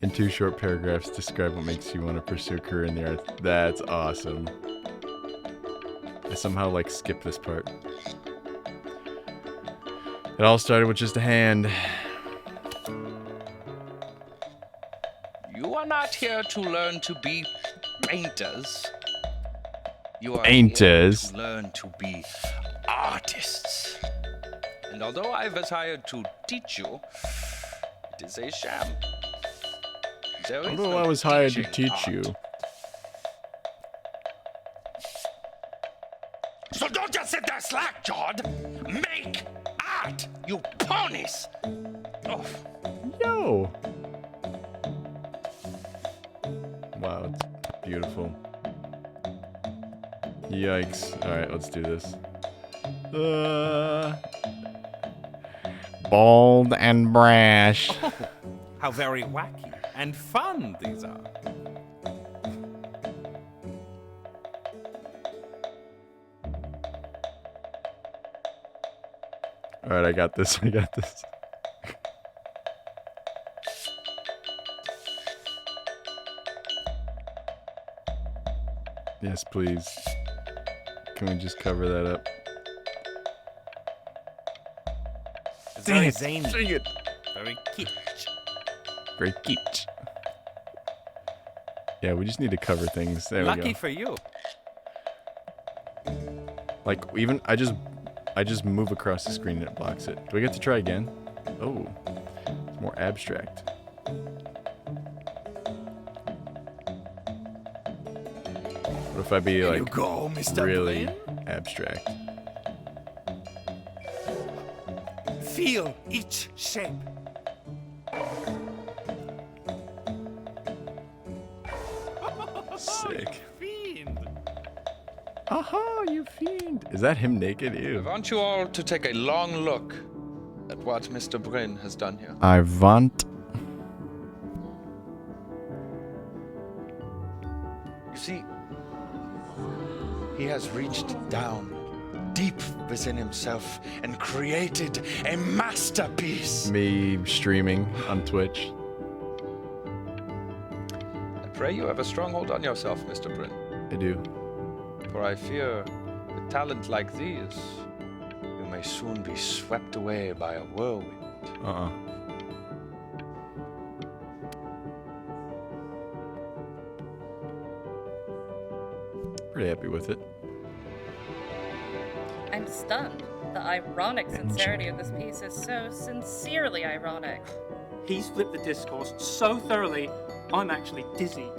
In 2 short paragraphs, describe what makes you want to pursue a career in the arts. That's awesome. I somehow like skip this part. It all started with just a hand. You are not here to learn to be painters. You are Painters. here to learn to be artists. And although I was hired to teach you, it is a sham. There is Although no I was hired to teaching teach you. So don't just sit there slack-jawed. Make art, you ponies! Oh. Yo! Wow, it's beautiful. Yikes. Alright, let's do this. Bold and brash. Oh, how very wacky and fun these are. Alright, I got this. I got this. Yes, please. Can we just cover that up? It's Dang very it, zany. dang it. Very kitsch. Very kitsch. Yeah, we just need to cover things. There we Lucky go. for you. Like, even, I just move across the screen and it blocks it. Do I get to try again? Oh, it's more abstract. What if I be Here like you go, Mr. really Blaine. abstract? Feel each shape. Sick. Fiend. Aha, you fiend. Is that him naked? I Ew. want you all to take a long look at what Mr. Bryn has done here. I want. You see, he has reached down deep within himself and created a masterpiece. Me streaming on Twitch. I pray you have a strong hold on yourself, Mr. Bryn. I do. For I fear, with talent like these, you may soon be swept away by a whirlwind. Uh-uh. Pretty happy with it. I'm stunned. The ironic sincerity of this piece is so sincerely ironic. He's flipped the discourse so thoroughly, I'm actually dizzy.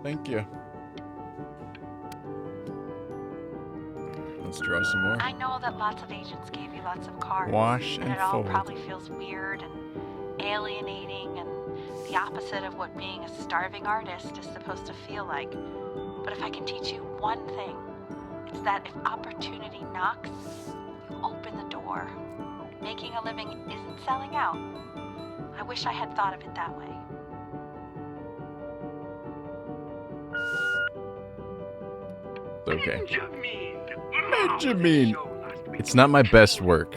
Thank you. Let's draw some more. I know that lots of agents gave you lots of cards. Wash and and it all fold. probably feels weird and alienating and the opposite of what being a starving artist is supposed to feel like. But if I can teach you one thing, it's that if opportunity knocks, you open the door. Making a living isn't selling out. I wish I had thought of it that way. Okay. Benjamin! It's not my best work,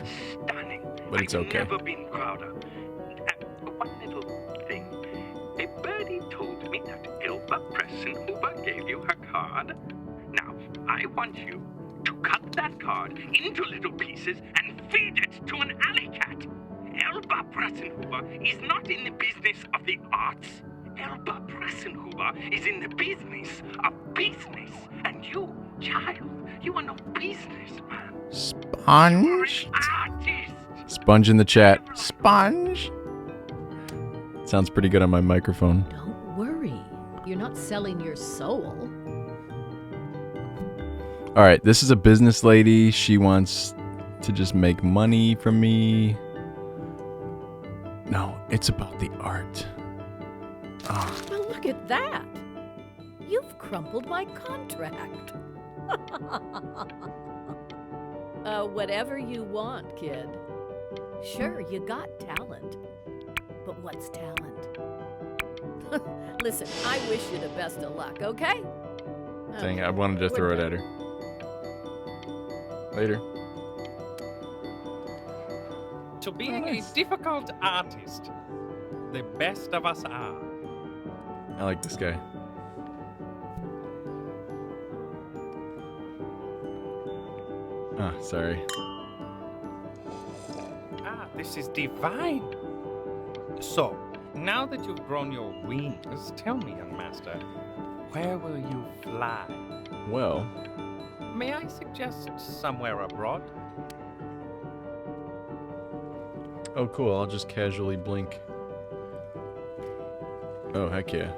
but it's okay. Never been prouder. One little thing. A birdie told me that Elba Pressenhuber gave you her card. Now, I want you to cut that card into little pieces and feed it to an alley cat. Elba Pressenhuber is not in the business of the arts. Elba Pressenhuber is in the business of business. And you, child, you are no businessman. Sponge? Artist. Sponge in the chat. Sponge? Sounds pretty good on my microphone. Don't worry. You're not selling your soul. Alright, this is a business lady. She wants to just make money from me. No, it's about the art. Ah. Well, look at that. You've crumpled my contract. Whatever you want, kid. Sure, you got talent. But what's talent? Listen, I wish you the best of luck, okay? Dang, I wanted to throw it at her. Later. To being a difficult artist, the best of us are. I like this guy. Ah, sorry. Ah, this is divine. So, now that you've grown your wings, tell me, young master, where will you fly? Well, May I suggest somewhere abroad? oh cool, I'll just casually blink. Oh, heck yeah.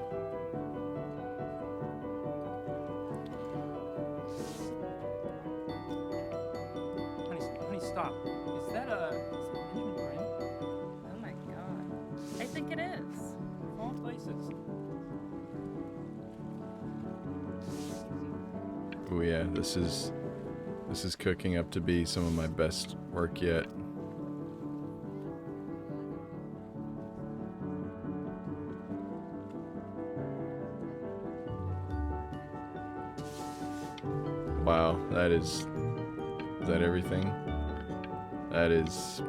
pieces. Oh yeah, this is cooking up to be some of my best work yet. Wow, is that everything? That is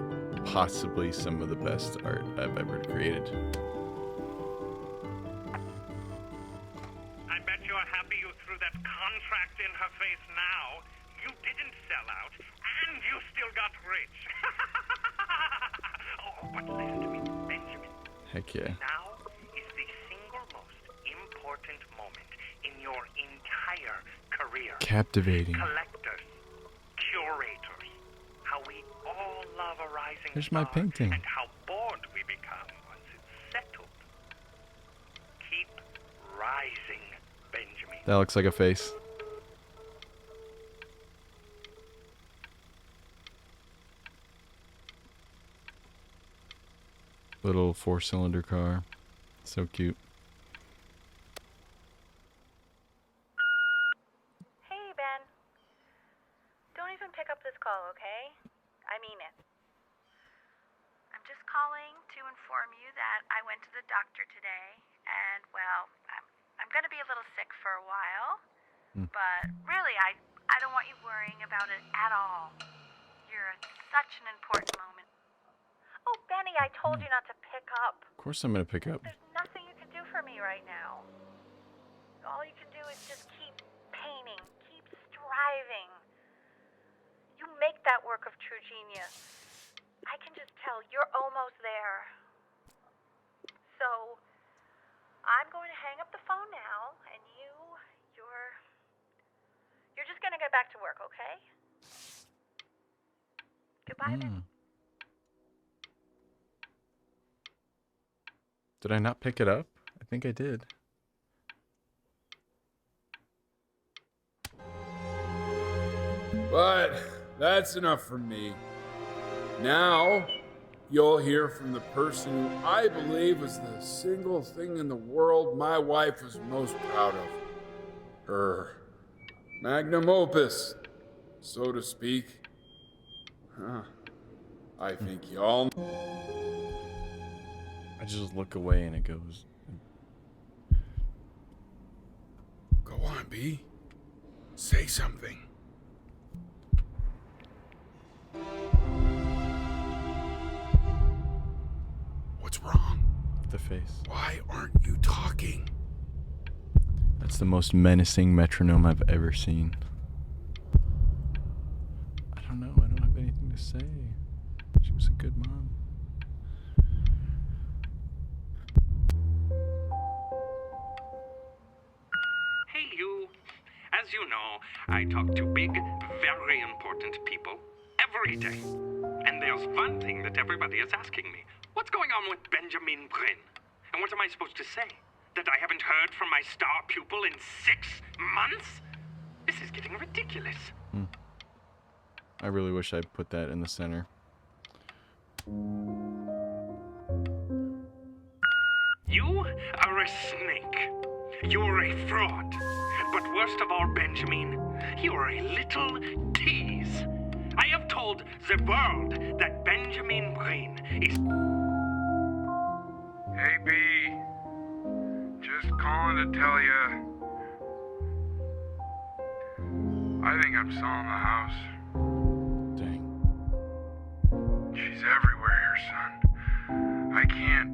possibly some of the best art I've ever created. I bet you're happy you threw that contract in her face now. You didn't sell out, and you still got rich. Oh, but listen to me, Benjamin. Heck yeah. Now is the single most important moment in your entire career. Captivating. Collectors, curators, how we all love a rising Here's my star, painting. and how bored we become once it's settled. Keep rising, Benjamin. That looks like a face. Little 4-cylinder car. So cute. Hey, Ben. Don't even pick up this call, okay? I mean it. I'm just calling to inform you that I went to the doctor today, and, well, I'm going to be a little sick for a while. But really, I don't want you worrying about it at all. You're at such an important moment. Oh, Benny, I told you not to pick up. Of course I'm gonna pick up. There's nothing you can do for me right now. All you can do is just keep painting, keep striving. You make that work of true genius. I can just tell you're almost there. So, I'm going to hang up the phone now, and you're just going to get back to work, okay? Goodbye, Ben. Did I not pick it up? I think I did. But that's enough from me. Now, you'll hear from the person who I believe was the single thing in the world my wife was most proud of. Her magnum opus, so to speak. I think y'all... I just look away and it goes. Go on, B. Say something. What's wrong? The face. Why aren't you talking? That's the most menacing metronome I've ever seen. I don't know. I don't have anything to say. She was a good mom. Hey, you. As you know, I talk to big, very important people every day. And there's one thing that everybody is asking me. What's going on with Benjamin Brin? And what am I supposed to say? That I haven't heard from my star pupil in 6 months? This is getting ridiculous. I really wish I'd put that in the center. You are a snake. You're a fraud. But worst of all, Benjamin, you're a little tease. I have told the world that Benjamin Brin is... Hey, B. Just calling to tell you. I think I'm selling the house. Dang. She's everywhere here, son. I can't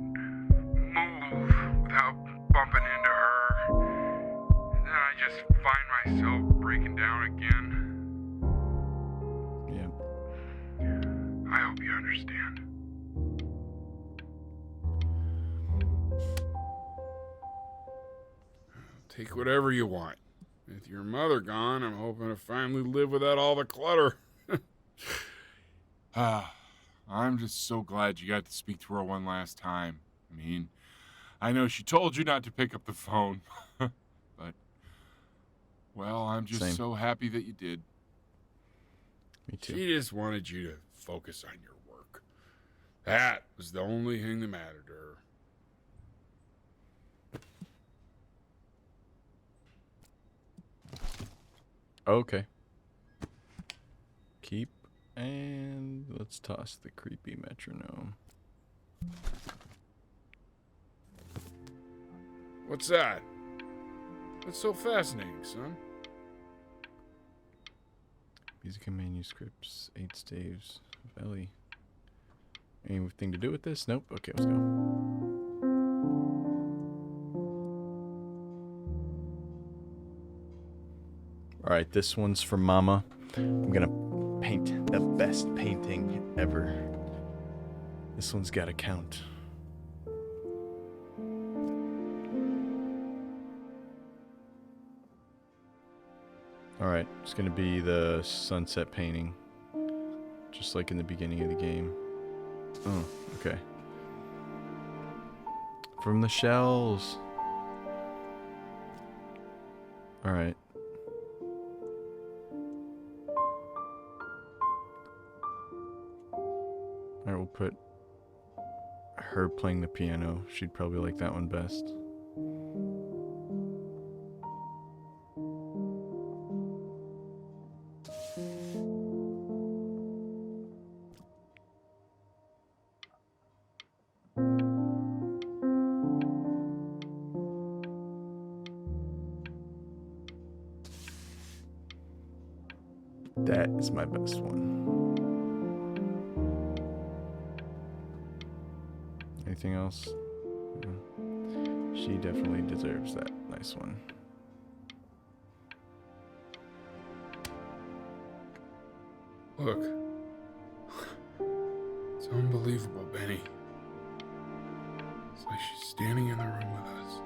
move without bumping into her. And then I just find myself breaking down again. Yeah. I hope you understand. Take whatever you want. With your mother gone, I'm hoping to finally live without all the clutter. I'm just so glad you got to speak to her one last time. I mean, I know she told you not to pick up the phone, but, well, I'm just Same. so happy that you did. Me too. She just wanted you to focus on your work. That was the only thing that mattered to her. Okay. Keep, and let's toss the creepy metronome. What's that? What's so fascinating, son? Music and manuscripts, 8 staves of Ellie. Anything to do with this? Nope. Okay, let's go. Alright, this one's for Mama. I'm gonna paint the best painting ever. This one's gotta count. Alright, it's gonna be the sunset painting. Just like in the beginning of the game. Oh, okay. From the shells. Alright. Alright, we'll put her playing the piano. She'd probably like that one best. That is my best one. Anything else? Yeah. She definitely deserves that nice one. Look. It's unbelievable, Benny. It's like she's standing in the room with us.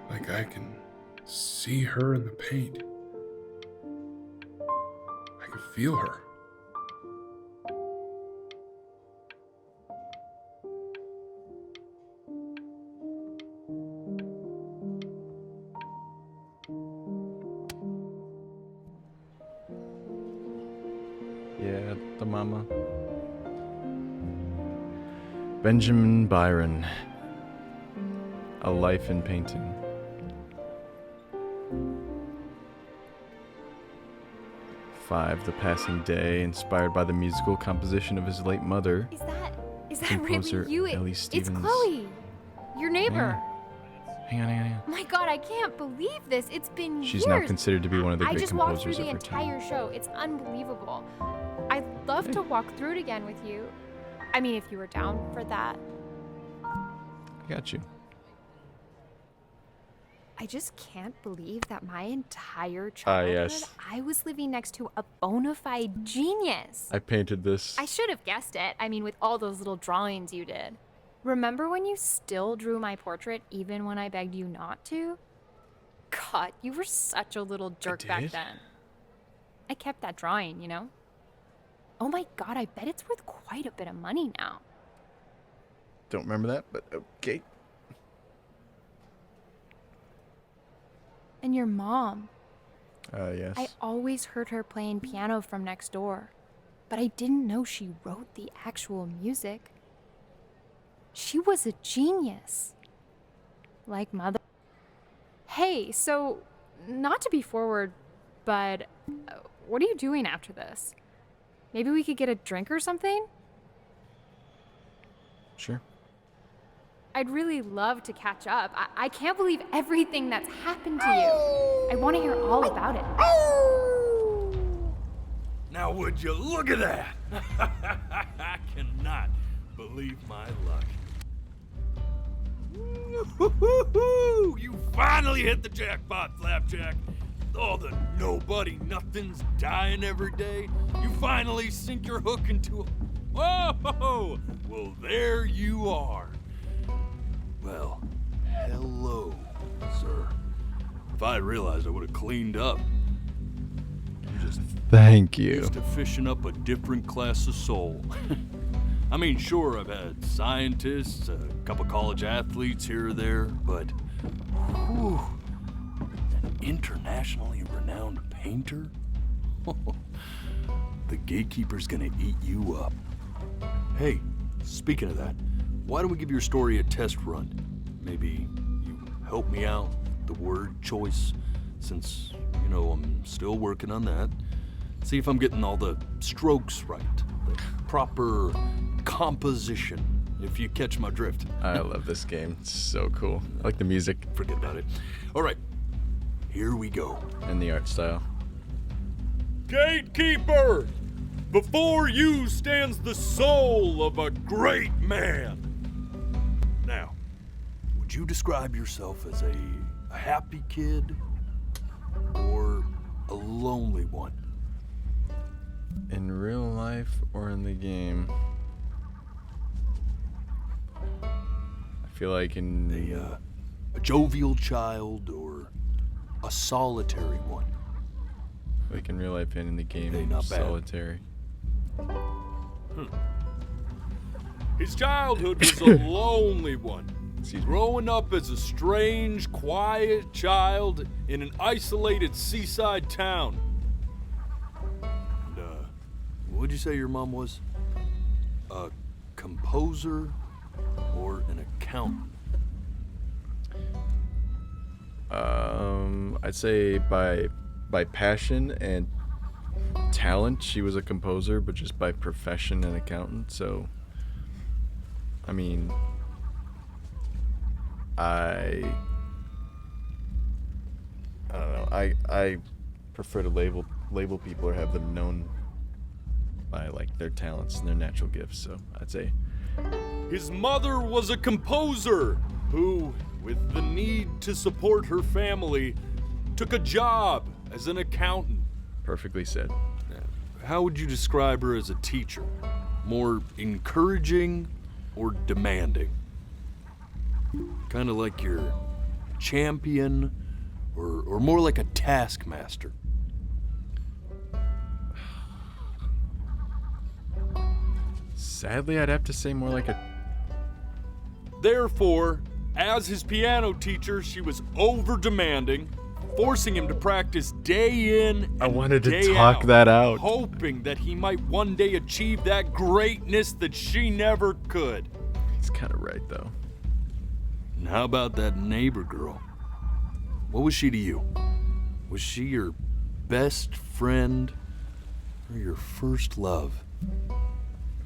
Like I can see her in the paint. I can feel her. Yeah, the mama. Benjamin Byron. A Life in Painting. Five, The Passing Day, inspired by the musical composition of his late mother. Is that composer really you? Ellie It's Stevens. Chloe, your neighbor. Hang on. My God, I can't believe this. It's been She's years. now considered to be one of the I great just walked through composers the of her time. entire show. It's unbelievable. I'd love to walk through it again with you. I mean, if you were down for that. I got you. I just can't believe that my entire childhood, yes. I was living next to a bona fide genius. I painted this. I should have guessed it. I mean, with all those little drawings you did. Remember when you still drew my portrait even when I begged you not to? God, you were such a little jerk back did? then. I kept that drawing, you know? Oh my God, I bet it's worth quite a bit of money now. Don't remember that, but okay. And your mom. Yes. I always heard her playing piano from next door, but I didn't know she wrote the actual music. She was a genius. Like mother. Hey, so, not to be forward, but what are you doing after this? Maybe we could get a drink or something? Sure. I'd really love to catch up. I can't believe everything that's happened to you. I want to hear all about it. Now would you look at that? I cannot believe my luck. Woo-hoo-hoo-hoo! You finally hit the jackpot, Flapjack. All the nobody nothings dying every day. You finally sink your hook into a... Whoa! Well, there you are. Well, hello, sir. If I realized, I would have cleaned up. I'm just Thank you. used to fishing up a different class of soul. I mean, sure, I've had scientists, a couple college athletes here or there, but whew, an internationally renowned painter? The gatekeeper's gonna eat you up. Hey, speaking of that, why don't we give your story a test run? Maybe you help me out with the word choice, since, I'm still working on that. See if I'm getting all the strokes right, the proper composition, if you catch my drift. I love this game. It's so cool. I like the music. Forget about it. All right, here we go. And the art style. Gatekeeper! Before you stands the soul of a great man. Now, would you describe yourself as a happy kid or a lonely one? In real life or in the game? I feel like in... A jovial child or a solitary one? Like in real life and in the game, not bad. solitary. His childhood was a lonely one. Growing up as a strange, quiet child in an isolated seaside town. And, what'd you say your mom was? A composer or an accountant? I'd say by passion and talent, she was a composer, but just by profession, an accountant. So, I mean, I don't know. I prefer to label people or have them known by like their talents and their natural gifts. So I'd say his mother was a composer who, with the need to support her family, took a job as an accountant. Perfectly said. How would you describe her as a teacher? More encouraging or demanding? Kind of like your champion or more like a taskmaster? Sadly, I'd have to say more like a... Therefore, as his piano teacher, she was over-demanding, forcing him to practice day in and I wanted to day talk that out. hoping that he might one day achieve that greatness that she never could. He's kind of right, though. And how about that neighbor girl? What was she to you? Was she your best friend or your first love?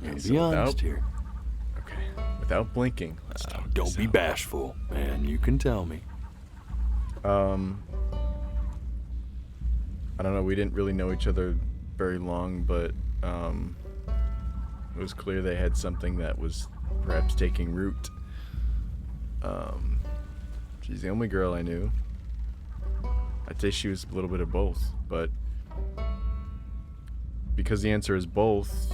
Okay, Be honest here. Okay, without blinking. Don't be bashful, man. You can tell me. I don't know. We didn't really know each other very long, but it was clear they had something that was perhaps taking root. She's the only girl I knew. I'd say she was a little bit of both, but because the answer is both,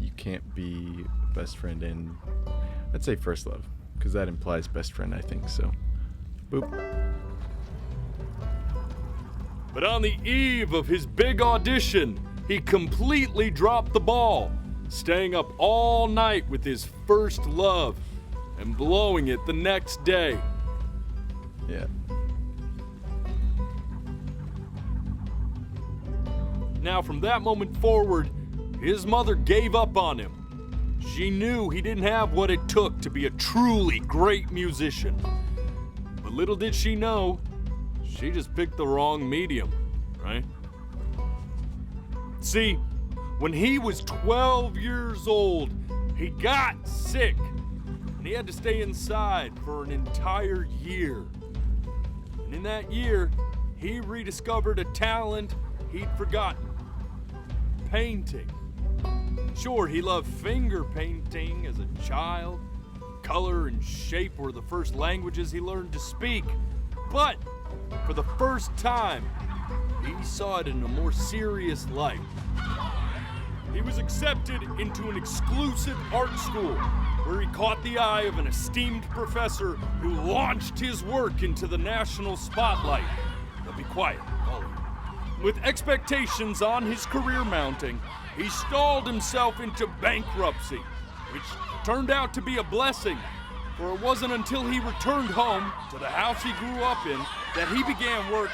you can't be best friend and I'd say first love, because that implies best friend, I think, so. Boop. But on the eve of his big audition, he completely dropped the ball, staying up all night with his first love and blowing it the next day. Yeah. Now, from that moment forward, his mother gave up on him. She knew he didn't have what it took to be a truly great musician. But little did she know, she just picked the wrong medium, right? See, when he was 12 years old, he got sick, and he had to stay inside for an entire year. And in that year, he rediscovered a talent he'd forgotten: painting. Sure, he loved finger painting as a child. Color and shape were the first languages he learned to speak. But for the first time, he saw it in a more serious light. He was accepted into an exclusive art school where he caught the eye of an esteemed professor who launched his work into the national spotlight. Now be quiet, Ollie. With expectations on his career mounting, he stalled himself into bankruptcy, which turned out to be a blessing, for it wasn't until he returned home to the house he grew up in that he began work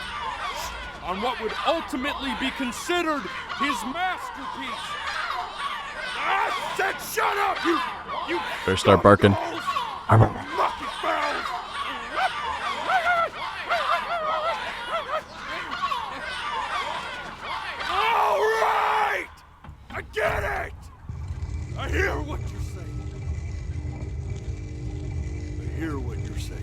on what would ultimately be considered his masterpiece. I said shut up, you Better start barking. lucky bells! hear what you're saying. I hear what you're saying.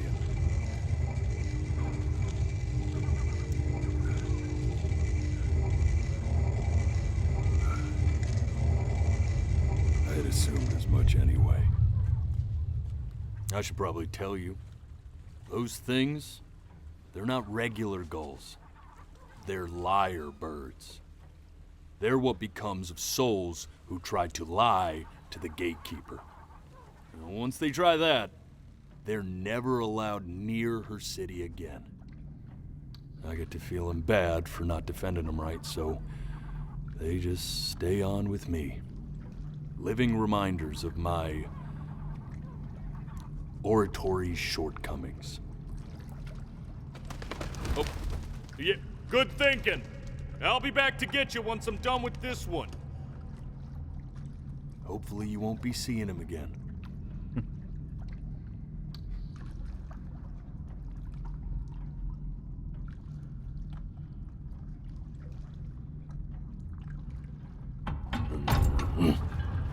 I had assumed as much anyway. I should probably tell you, those things, they're not regular gulls. They're lyre birds. They're what becomes of souls who try to lie to the gatekeeper. And once they try that, they're never allowed near her city again. I get to feeling bad for not defending them right, so they just stay on with me. Living reminders of my oratory shortcomings. Oh, yeah, good thinking. I'll be back to get you once I'm done with this one. Hopefully you won't be seeing him again.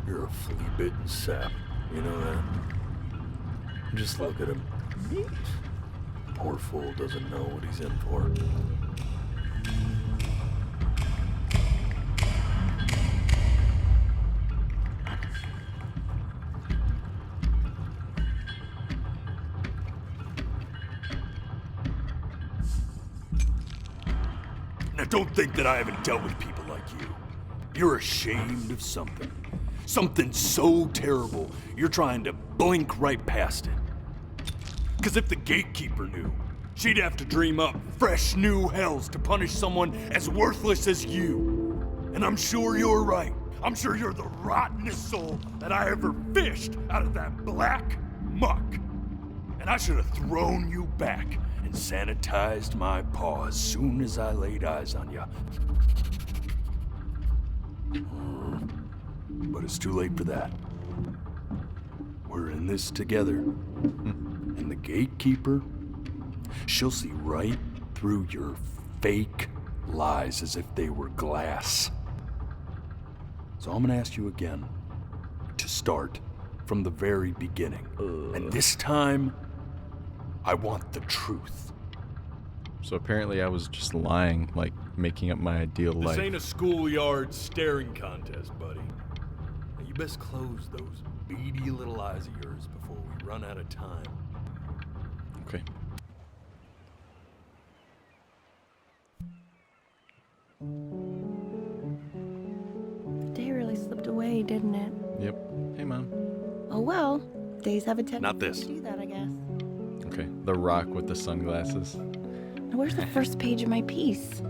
You're a flea-bitten sap, you know that? Just look at him. Poor fool doesn't know what he's in for. Now don't think that I haven't dealt with people like you. You're ashamed of something. Something so terrible, you're trying to blink right past it. Because if the gatekeeper knew, she'd have to dream up fresh new hells to punish someone as worthless as you. And I'm sure you're right. I'm sure you're the rottenest soul that I ever fished out of that black muck. And I should have thrown you back and sanitized my paw as soon as I laid eyes on you. But it's too late for that. We're in this together. And the gatekeeper, she'll see right through your fake lies as if they were glass. So I'm gonna ask you again to start from the very beginning. And this time, I want the truth. So apparently I was just lying, like making up my ideal life. This ain't a schoolyard staring contest, buddy. Now you best close those beady little eyes of yours before we run out of time. Okay. The day really slipped away, didn't it? Yep. Hey, Mom. Oh well, days have a tendency Not this. to do that, I guess. Okay. The rock with the sunglasses. Now where's the first page of my piece?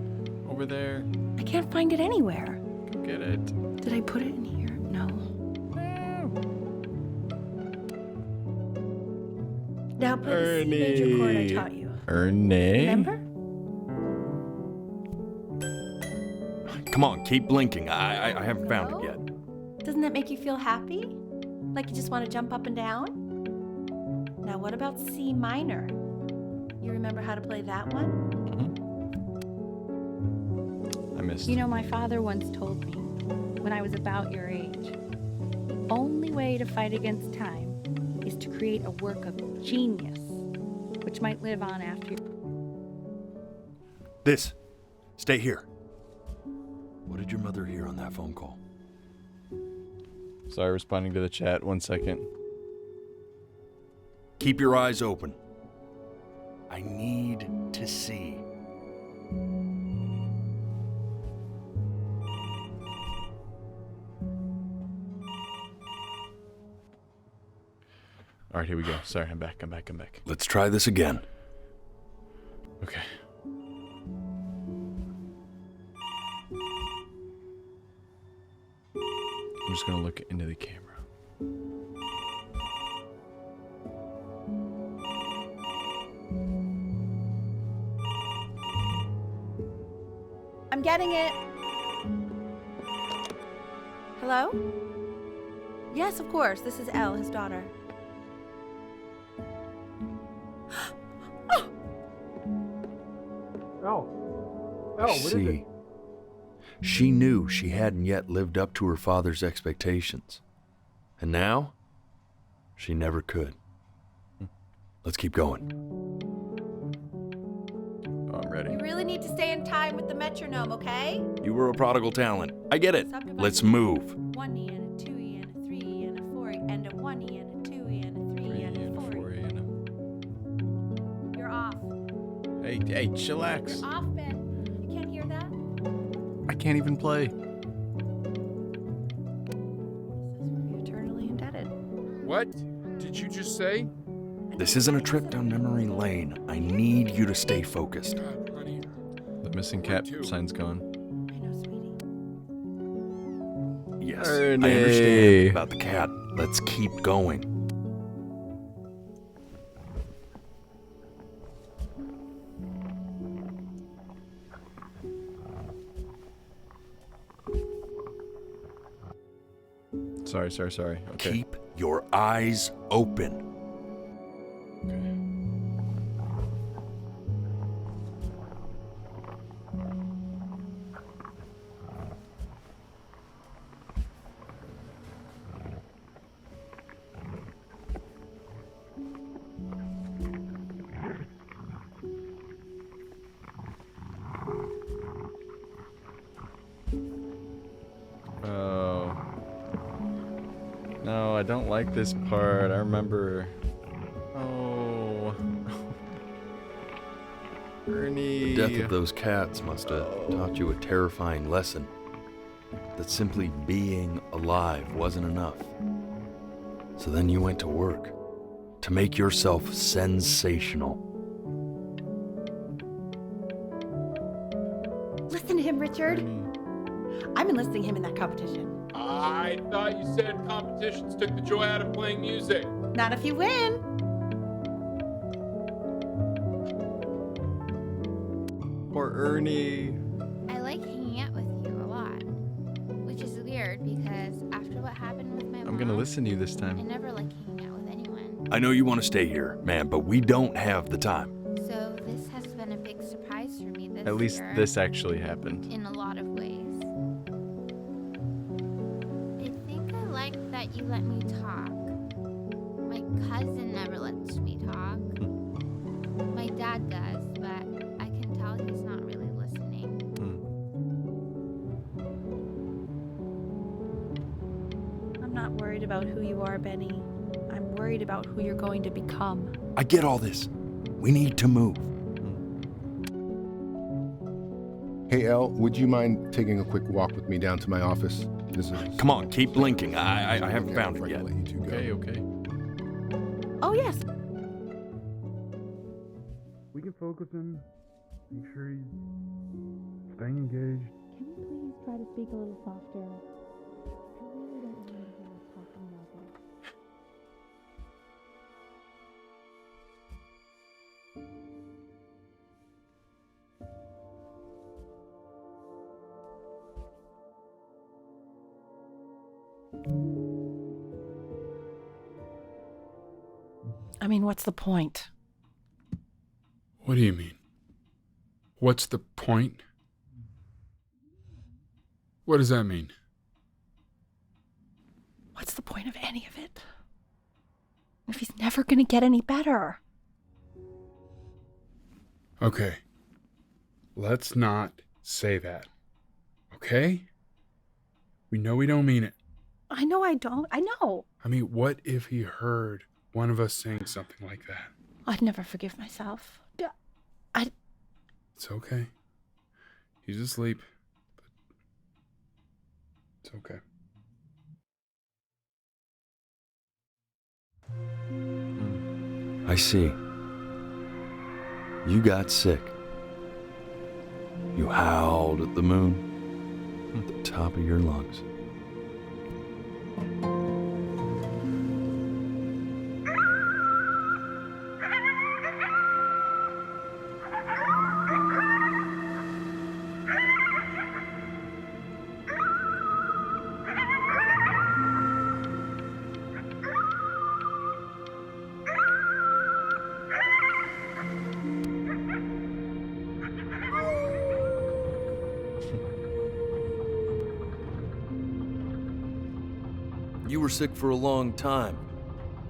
Over there. I can't find it anywhere. Go get it. Did I put it in here? No. Now play the C major chord I taught you. Ernie. Remember? Come on, keep blinking. I haven't found it yet. Doesn't that make you feel happy? Like you just want to jump up and down? Now what about C minor? You remember how to play that one? I missed. You know, my father once told me, when I was about your age, the only way to fight against time is to create a work of genius, which might live on after you. This. Stay here. What did your mother hear on that phone call? Sorry, responding to the chat. 1 second. Keep your eyes open. I need to see. All right, here we go. Sorry, I'm back. Let's try this again. Okay. I'm just gonna look into the camera. I'm getting it. Hello? Yes, of course. This is Elle, his daughter. See, she knew she hadn't yet lived up to her father's expectations. And now, she never could. Let's keep going. I'm ready. You really need to stay in time with the metronome, okay? You were a prodigal talent. I get it. Let's move. 1 E and a 2 E and a 3 E and a 4 E and a 1 E and a 2 E and a 3 E and a 4 E. You're off. Hey, chillax. You're off, Ben. You can't hear that? I can't even play. You're eternally indebted. What did you just say? This isn't a trip down memory lane. I need you to stay focused. The missing cat sign's gone. Yes, Ernie. I understand about the cat. Let's keep going. Sorry. Okay. Keep your eyes open. Oh. No, I don't like this part. I remember. Oh. Ernie. The death of those cats must have taught you a terrifying lesson. That simply being alive wasn't enough. So then you went to work to make yourself sensational. Listen to him, Richard. I'm enlisting him in that competition. I thought you said competitions took the joy out of playing music. Not if you win. Poor Ernie. I like hanging out with you a lot, which is weird because after what happened with my mom, I'm gonna listen to you this I time. never like hanging out with anyone. I know you want to stay here, man, but we don't have the time. So this has been a big surprise for me this At least year. this actually happened. In a lot of ways. I think I like that you let me talk. My cousin never lets me talk. My dad does, but I can tell he's not really listening. I'm not worried about who you are, Benny. I'm worried about who you're going to become. I get all this. We need to move. Hey, Elle, would you mind taking a quick walk with me down to my office? Come on, keep blinking. I haven't found it yet. Okay. Oh, yes. We can focus him, make sure he's staying engaged. Can you please try to speak a little softer? I really don't want to hear us talking about this. I mean, what's the point? What do you mean? What's the point? What does that mean? What's the point of any of it? If he's never going to get any better. Okay. Let's not say that. Okay? We know we don't mean it. I know I don't. I know. I mean, what if he heard one of us saying something like that? I'd never forgive myself. It's okay. He's asleep. But it's okay. I see. You got sick. You howled at the moon at the top of your lungs. You were sick for a long time,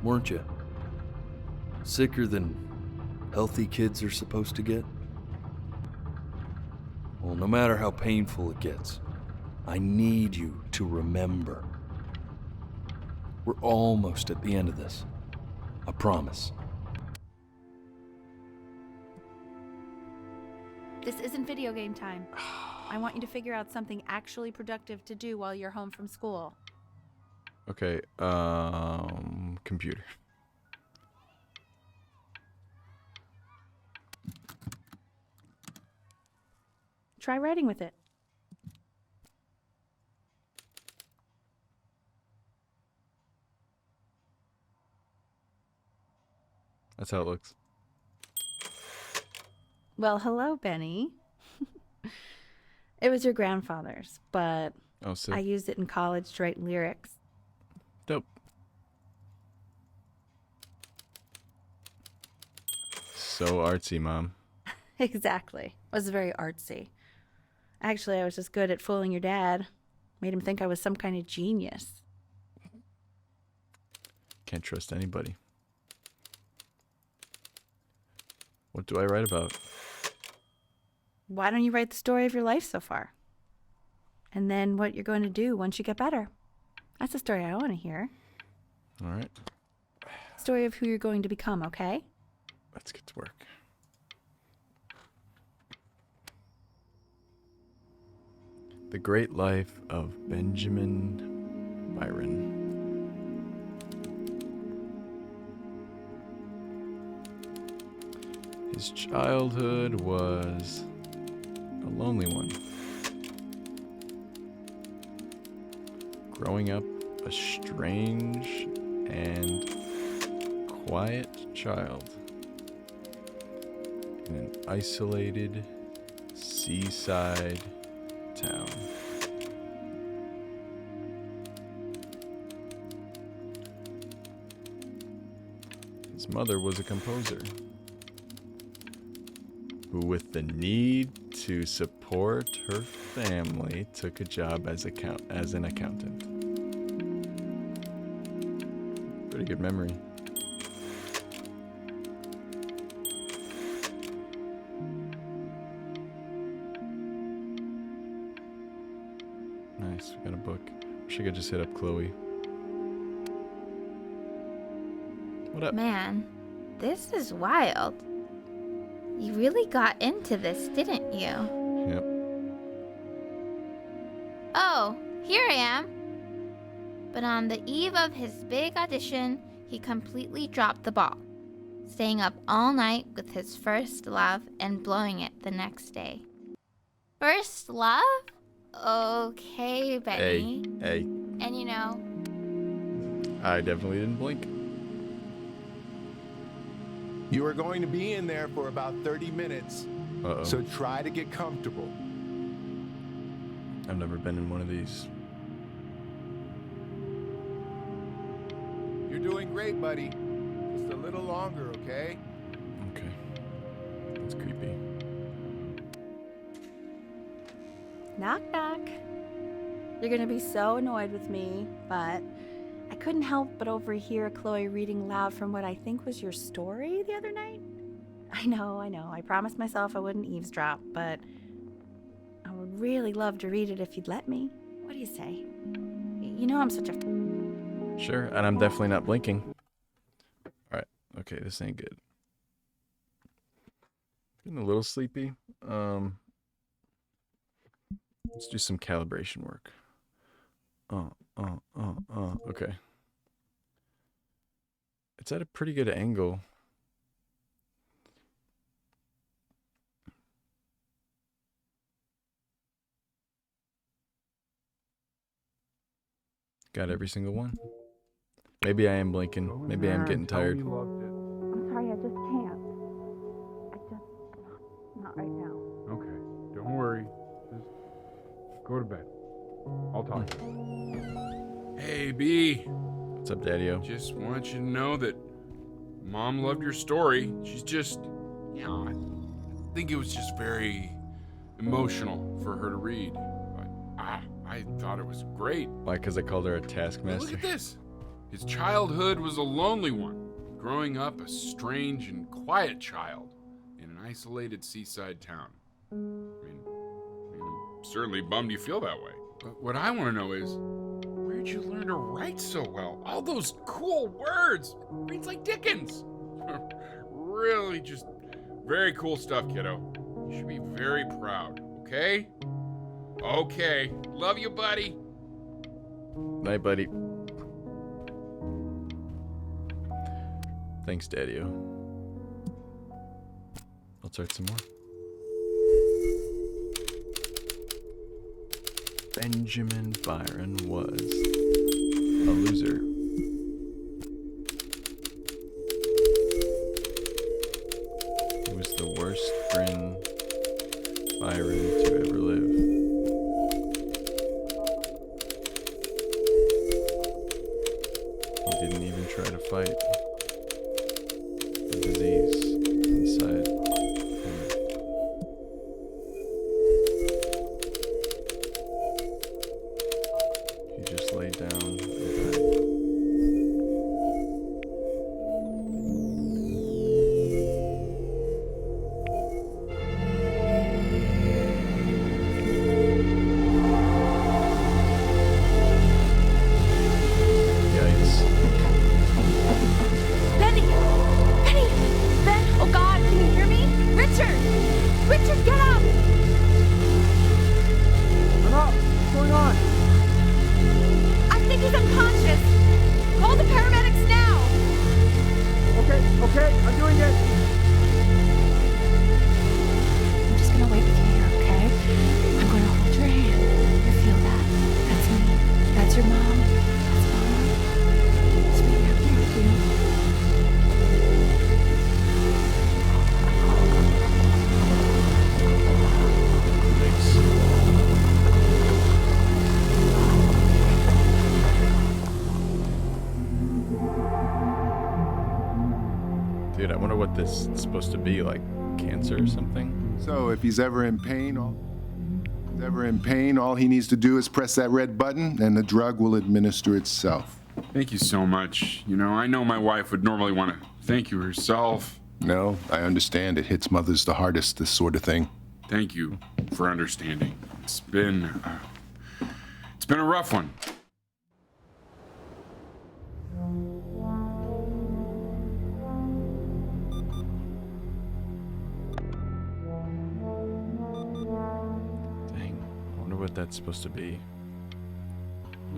weren't you? Sicker than healthy kids are supposed to get? Well, no matter how painful it gets, I need you to remember. We're almost at the end of this. I promise. This isn't video game time. I want you to figure out something actually productive to do while you're home from school. Okay, computer. Try writing with it. That's how it looks. Well, hello, Benny. It was your grandfather's, but Oh, sick. I used it in college to write lyrics. Dope. So artsy, Mom. Exactly. It was very artsy. Actually, I was just good at fooling your dad. Made him think I was some kind of genius. Can't trust anybody. What do I write about? Why don't you write the story of your life so far? And then what you're going to do once you get better. That's the story I want to hear. All right. Story of who you're going to become, okay? Let's get to work. The Great Life of Benjamin Byron. His childhood was a lonely one. Growing up a strange and quiet child in an isolated seaside town. His mother was a composer who, with the need to support her family, took a job as an accountant. Pretty good memory. Nice, we got a book. Wish I could just hit up Chloe. What up? Man, this is wild. You really got into this, didn't you? Yep. Oh, here I am. But on the eve of his big audition, he completely dropped the ball, staying up all night with his first love and blowing it the next day. First love? Okay, Benny. Hey. And you know, I definitely didn't blink. You are going to be in there for about 30 minutes, Uh-oh. so try to get comfortable. I've never been in one of these. You're doing great, buddy. Just a little longer, okay? Okay. That's creepy. Knock, knock. You're going to be so annoyed with me, but I couldn't help but overhear Chloe reading loud from what I think was your story the other night. I know. I promised myself I wouldn't eavesdrop, but I would really love to read it if you'd let me. What do you say? You know I'm such a... Sure, and I'm definitely not blinking. Alright, okay, this ain't good. Getting a little sleepy. Let's do some calibration work. Okay. It's at a pretty good angle. Got every single one. Maybe I am blinking. Maybe I'm getting tired. I'm sorry, I just can't. Not right now. Okay, don't worry. Just go to bed. I'll talk. Hey, B. What's up, Daddy-O? Just want you to know that Mom loved your story. She's just, I think it was just very emotional for her to read. But I I thought it was great. Why? Because I called her a taskmaster? Look at this. His childhood was a lonely one, growing up a strange and quiet child in an isolated seaside town. I mean, I'm certainly bummed you feel that way. But what I want to know is, where'd you learn to write so well? All those cool words. Reads like Dickens. Really just very cool stuff, kiddo. You should be very proud, okay? Okay. Love you, buddy. Night, buddy. Thanks, Daddy-o. I'll start some more. Benjamin Byron was a loser. He was the worst friend Byron to ever live. He didn't even try to fight the disease inside him. He just laid down and died. Yikes. Benny! Benny! Ben! Oh God, can you hear me? Richard! Richard, get up! I'm up. What's going on? I think he's unconscious. Call the paramedics now! Okay, I'm doing it. I'm just gonna wait with you here, okay? I'm gonna hold your hand. You feel that? That's me. That's your mom. That's Mama. Sweetie, I'm here with you. Dude, I wonder what this is supposed to be, like cancer or something? So if he's ever in pain, all he needs to do is press that red button and the drug will administer itself. Thank you so much. You know, I know my wife would normally want to thank you herself. No, I understand. It hits mothers the hardest, this sort of thing. Thank you for understanding. It's been a rough one. Dang, I wonder what that's supposed to be.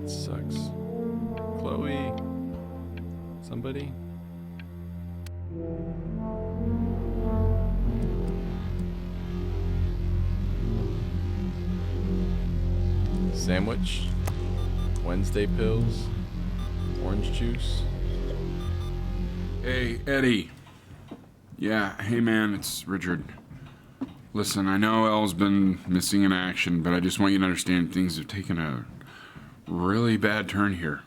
It sucks. Chloe? Somebody? Sandwich? Wednesday pills? Orange juice? Hey, Eddie. Yeah, hey man, it's Richard. Listen, I know Elle's been missing in action, but I just want you to understand things have taken a really bad turn here.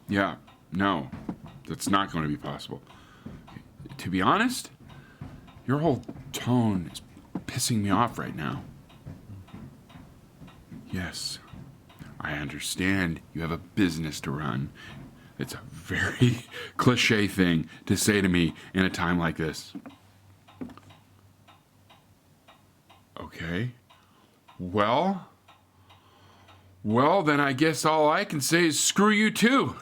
Yeah, no, that's not going to be possible. To be honest, your whole tone is pissing me off right now. Yes, I understand you have a business to run. It's a very cliche thing to say to me in a time like this. Okay. Well, then I guess all I can say is screw you too.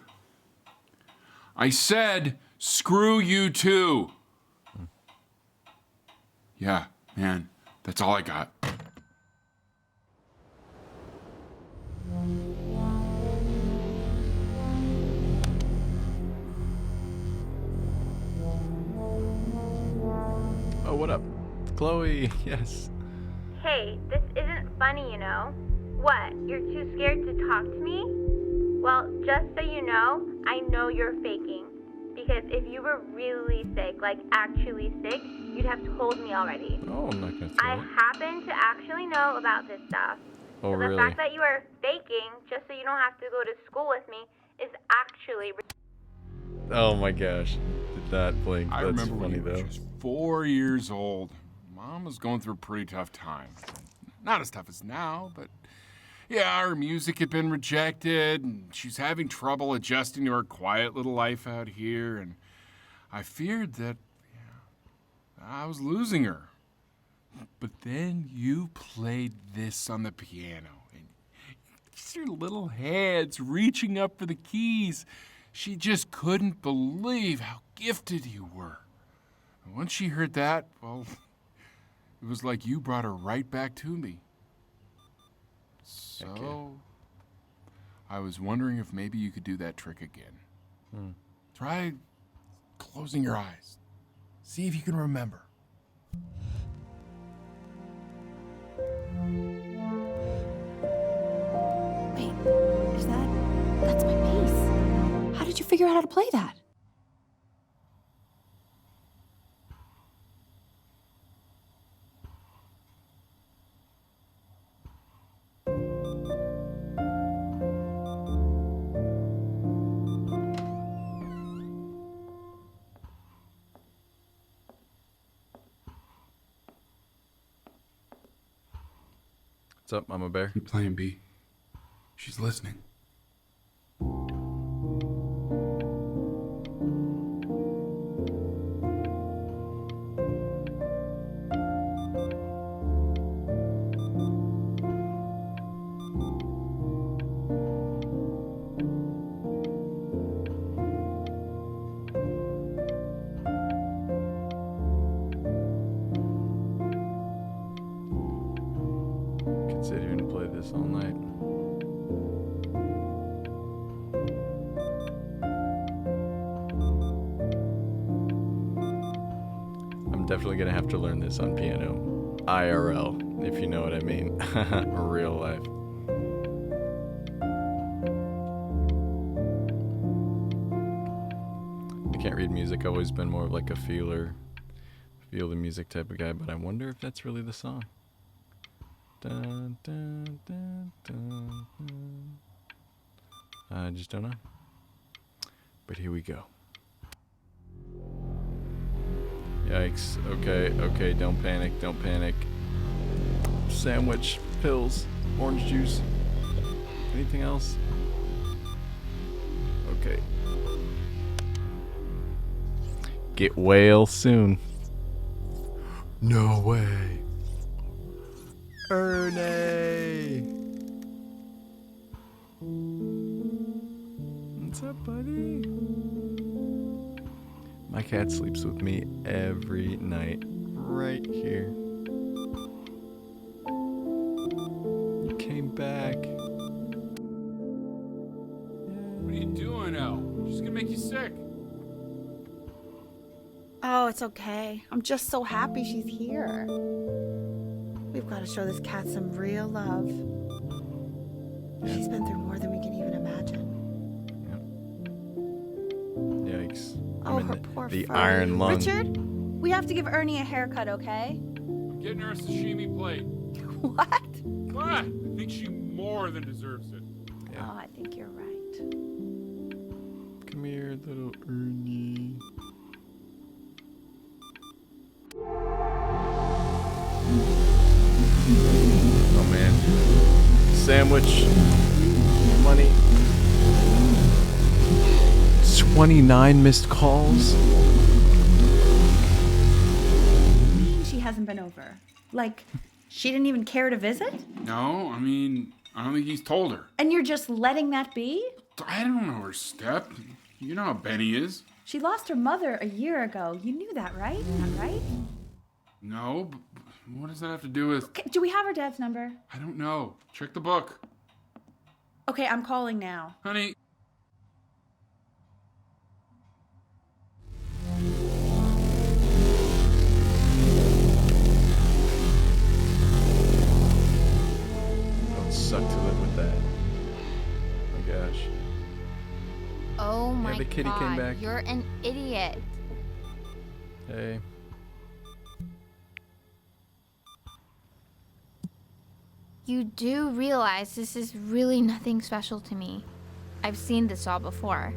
I said screw you too. Yeah, man, that's all I got. Oh, what up? Chloe, yes. Hey, this isn't funny, you know. What? You're too scared to talk to me? Well, just so you know you're faking. Because if you were really sick, like actually sick, you'd have told me already. Oh, I'm not gonna I throw it. happen to actually know about this stuff. Oh, So the really? fact that you are faking, just so you don't have to go to school with me, is actually... Oh my gosh. Did not blink. I That's remember when funny you were though. just 4 years old. Mom was going through a pretty tough time. Not as tough as now, but yeah, her music had been rejected, and she's having trouble adjusting to her quiet little life out here, and I feared that I was losing her. But then you played this on the piano, and just your little hands reaching up for the keys. She just couldn't believe how gifted you were. And once she heard that, well, it was like you brought her right back to me. So, I was wondering if maybe you could do that trick again. Try closing your eyes. See if you can remember. Wait, that's my bass. How did you figure out how to play that? What's up, Mama Bear? Keep playing, B. She's listening. Could sit here and play this all night. I'm definitely gonna have to learn this on piano. IRL, if you know what I mean. Real life. I can't read music. I've always been more of like a feel the music type of guy, but I wonder if that's really the song. Dun, dun, dun, dun, dun. I just don't know. But here we go. Yikes. Okay, don't panic. Sandwich, pills, orange juice. Anything else? Okay. Get well soon. No way. Ernie! What's up, buddy? My cat sleeps with me every night, right here. You came back. What are you doing, Elle? She's gonna make you sick. Oh, it's okay. I'm just so happy she's here. We've got to show this cat some real love. She's been through more than we can even imagine. Yikes. Oh, I'm her in poor the furry. iron lung. Richard, we have to give Ernie a haircut, okay? I'm getting her a sashimi plate. What? What? I think she more than deserves it. Yeah. Oh, I think you're right. Come here, little Ernie. Oh man. Sandwich. Money. 29 missed calls. She hasn't been over. Like, she didn't even care to visit? No, I mean, I don't think he's told her. And you're just letting that be? I don't know her step. You know how Benny is. She lost her mother a year ago. You knew that, right? Not right? No, but what does that have to do with... Okay, do we have her dad's number? I don't know. Check the book. Okay, I'm calling now. Honey. It would suck to live with that. Oh my gosh. Oh my the kitty god, came back. you're an idiot. Hey. You do realize this is really nothing special to me. I've seen this all before.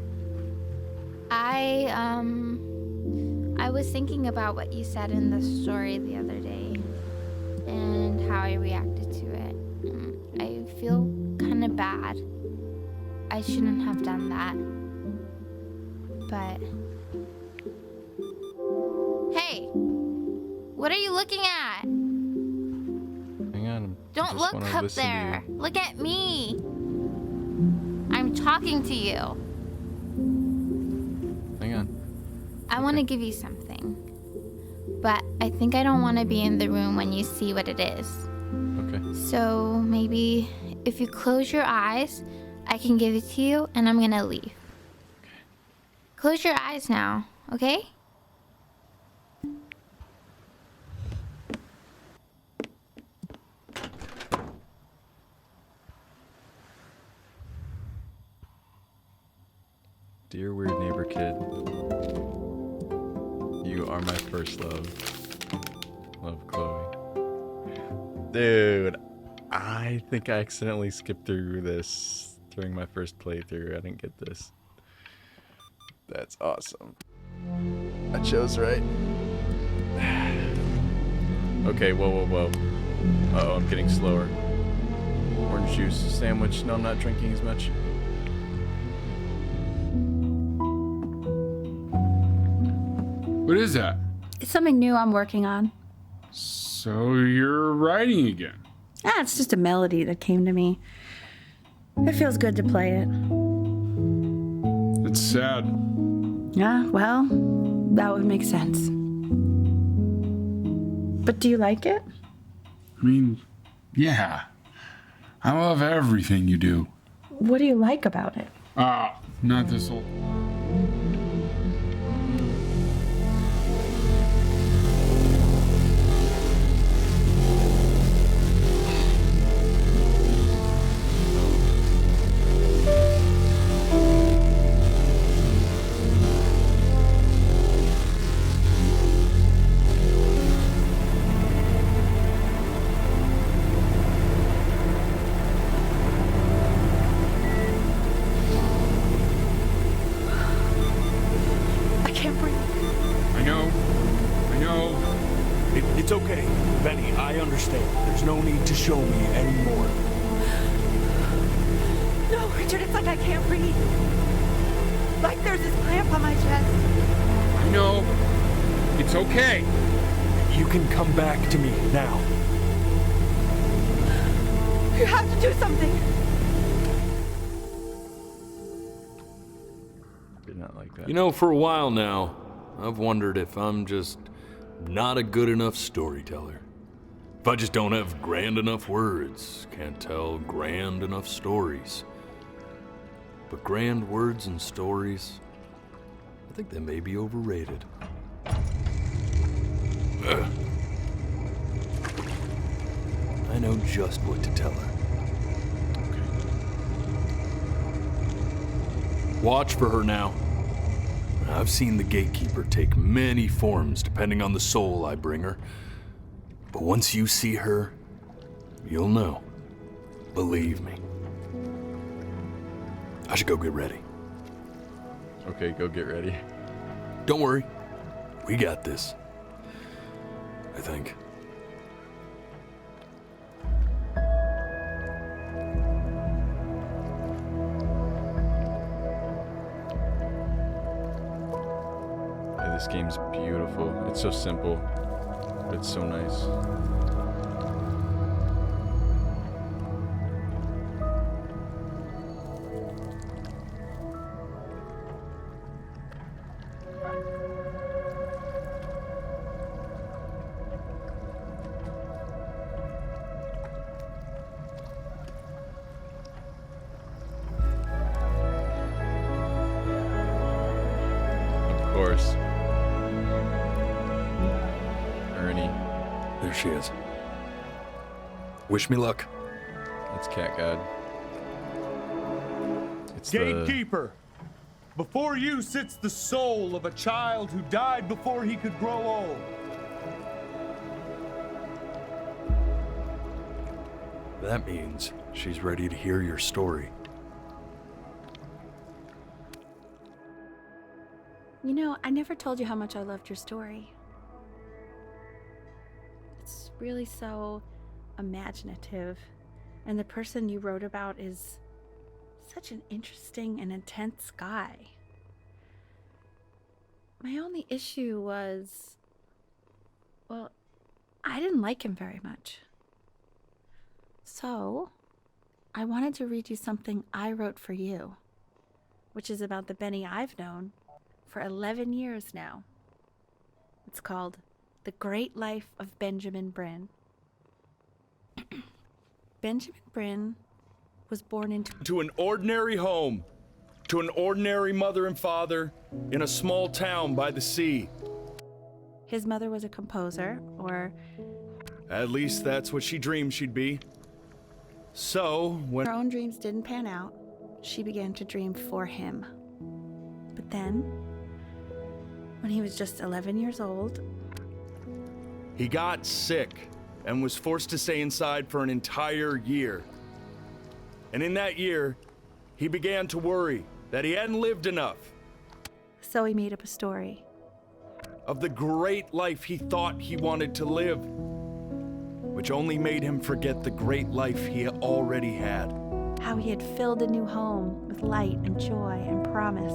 I was thinking about what you said in the story the other day. and how I reacted to it. I feel kind of bad. I shouldn't have done that. But... Hey! What are you looking at? Hang on. I Don't just look wanna up listen to there. you. Look at me. I'm talking to you. Hang on. I want to give you something. But I think I don't want to be in the room when you see what it is. Okay. So maybe if you close your eyes, I can give it to you and I'm going to leave. Okay. Close your eyes now, okay? Dear weird neighbor kid, you are my first love. Love, Chloe. Dude, I think I accidentally skipped through this during my first playthrough. I didn't get this. That's awesome. I chose right. Okay, whoa. Uh-oh, I'm getting slower. Orange juice sandwich. No, I'm not drinking as much. What is that? It's something new I'm working on. So you're writing again? It's just a melody that came to me. It feels good to play it. It's sad. Yeah, well, that would make sense. But do you like it? I mean, yeah. I love everything you do. What do you like about it? Not this old... It's okay, Benny, I understand. There's no need to show me anymore. No, Richard, it's like I can't breathe. Like there's this clamp on my chest. I know. It's okay. You can come back to me now. You have to do something. Did not like that. You know, for a while now, I've wondered if I'm just not a good enough storyteller. If I just don't have grand enough words, can't tell grand enough stories. But grand words and stories, I think they may be overrated. I know just what to tell her. Watch for her now. I've seen the gatekeeper take many forms depending on the soul I bring her. But once you see her, you'll know. Believe me. I should go get ready. Okay, go get ready. Don't worry. We got this. I think. This game's beautiful. It's so simple, but it's so nice. Of course. There she is. Wish me luck. It's Cat God. It's Gatekeeper! Before you sits the soul of a child who died before he could grow old. That means she's ready to hear your story. You know, I never told you how much I loved your story. It's really so imaginative. And the person you wrote about is such an interesting and intense guy. My only issue was, well, I didn't like him very much. So, I wanted to read you something I wrote for you, which is about the Benny I've known for 11 years now. It's called The Great Life of Benjamin Bryn. Benjamin Bryn was born into an ordinary home, to an ordinary mother and father in a small town by the sea. His mother was a composer, or At least that's what she dreamed she'd be. So, when her own dreams didn't pan out, she began to dream for him. But then, when he was just 11 years old, he got sick and was forced to stay inside for an entire year. And in that year, he began to worry that he hadn't lived enough so he made up a story of the great life he thought he wanted to live, which only made him forget the great life he already had. how he had filled a new home with light and joy and promise.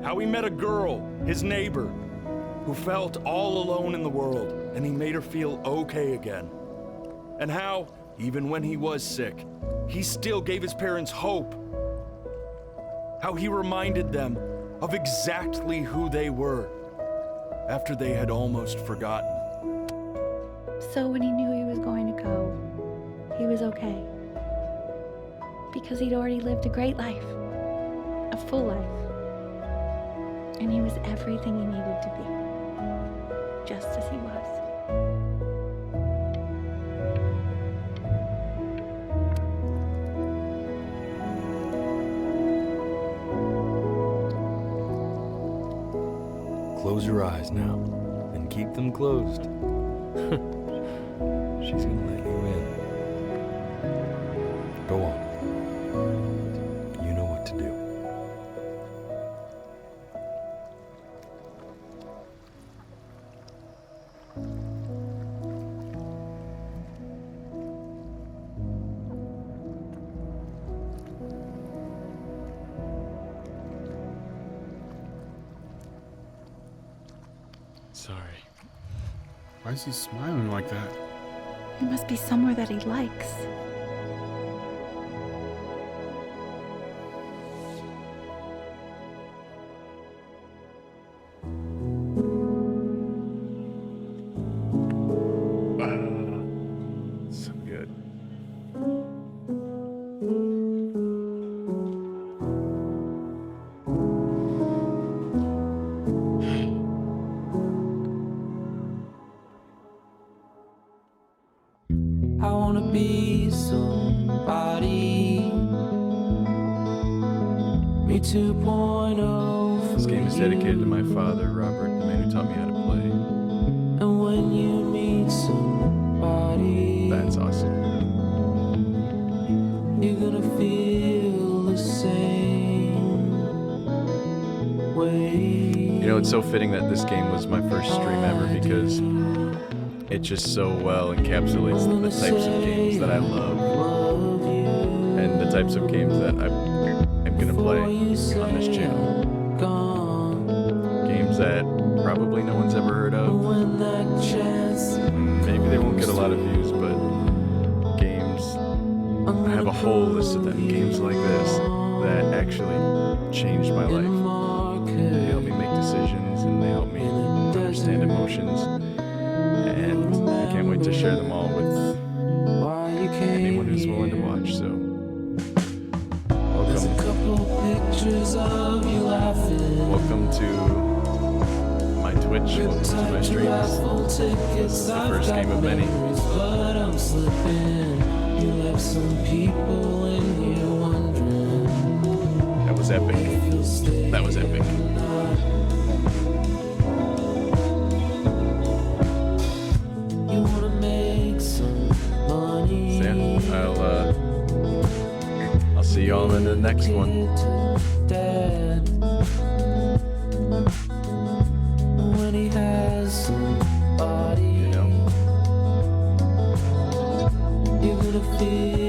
How he met a girl, his neighbor, who felt all alone in the world, and he made her feel okay again. And how, even when he was sick, he still gave his parents hope. How he reminded them of exactly who they were after they had almost forgotten. So when he knew he was going to go, he was okay. Because he'd already lived a great life, a full life. And he was everything he needed to be, just as he was. Close your eyes now, and keep them closed. She's gonna let you in. Go on. You know what to do. Sorry. Why is he smiling like that? It must be somewhere that he likes. So good. I wanna be somebody. Me 2.0. This game is dedicated to my father, Robert, the man who taught me how to play. And when you meet somebody, That's awesome. you're gonna feel the same way. You know, it's so fitting that this game was my first stream ever because it just so well encapsulates the types of games that I love and the types of games that I'm gonna play on this channel. Games that probably no one's ever heard of. Maybe they won't get a lot of views, but games, I have a whole list of them. Games like this that actually changed my life. They help me make decisions and they help me understand emotions. And I can't wait to share them all with anyone who's willing to watch. So, welcome to my Twitch, welcome to my streams. This is the first game of many. That was epic. That was epic. I'll see y'all in the next one. When he has somebody, You know, feel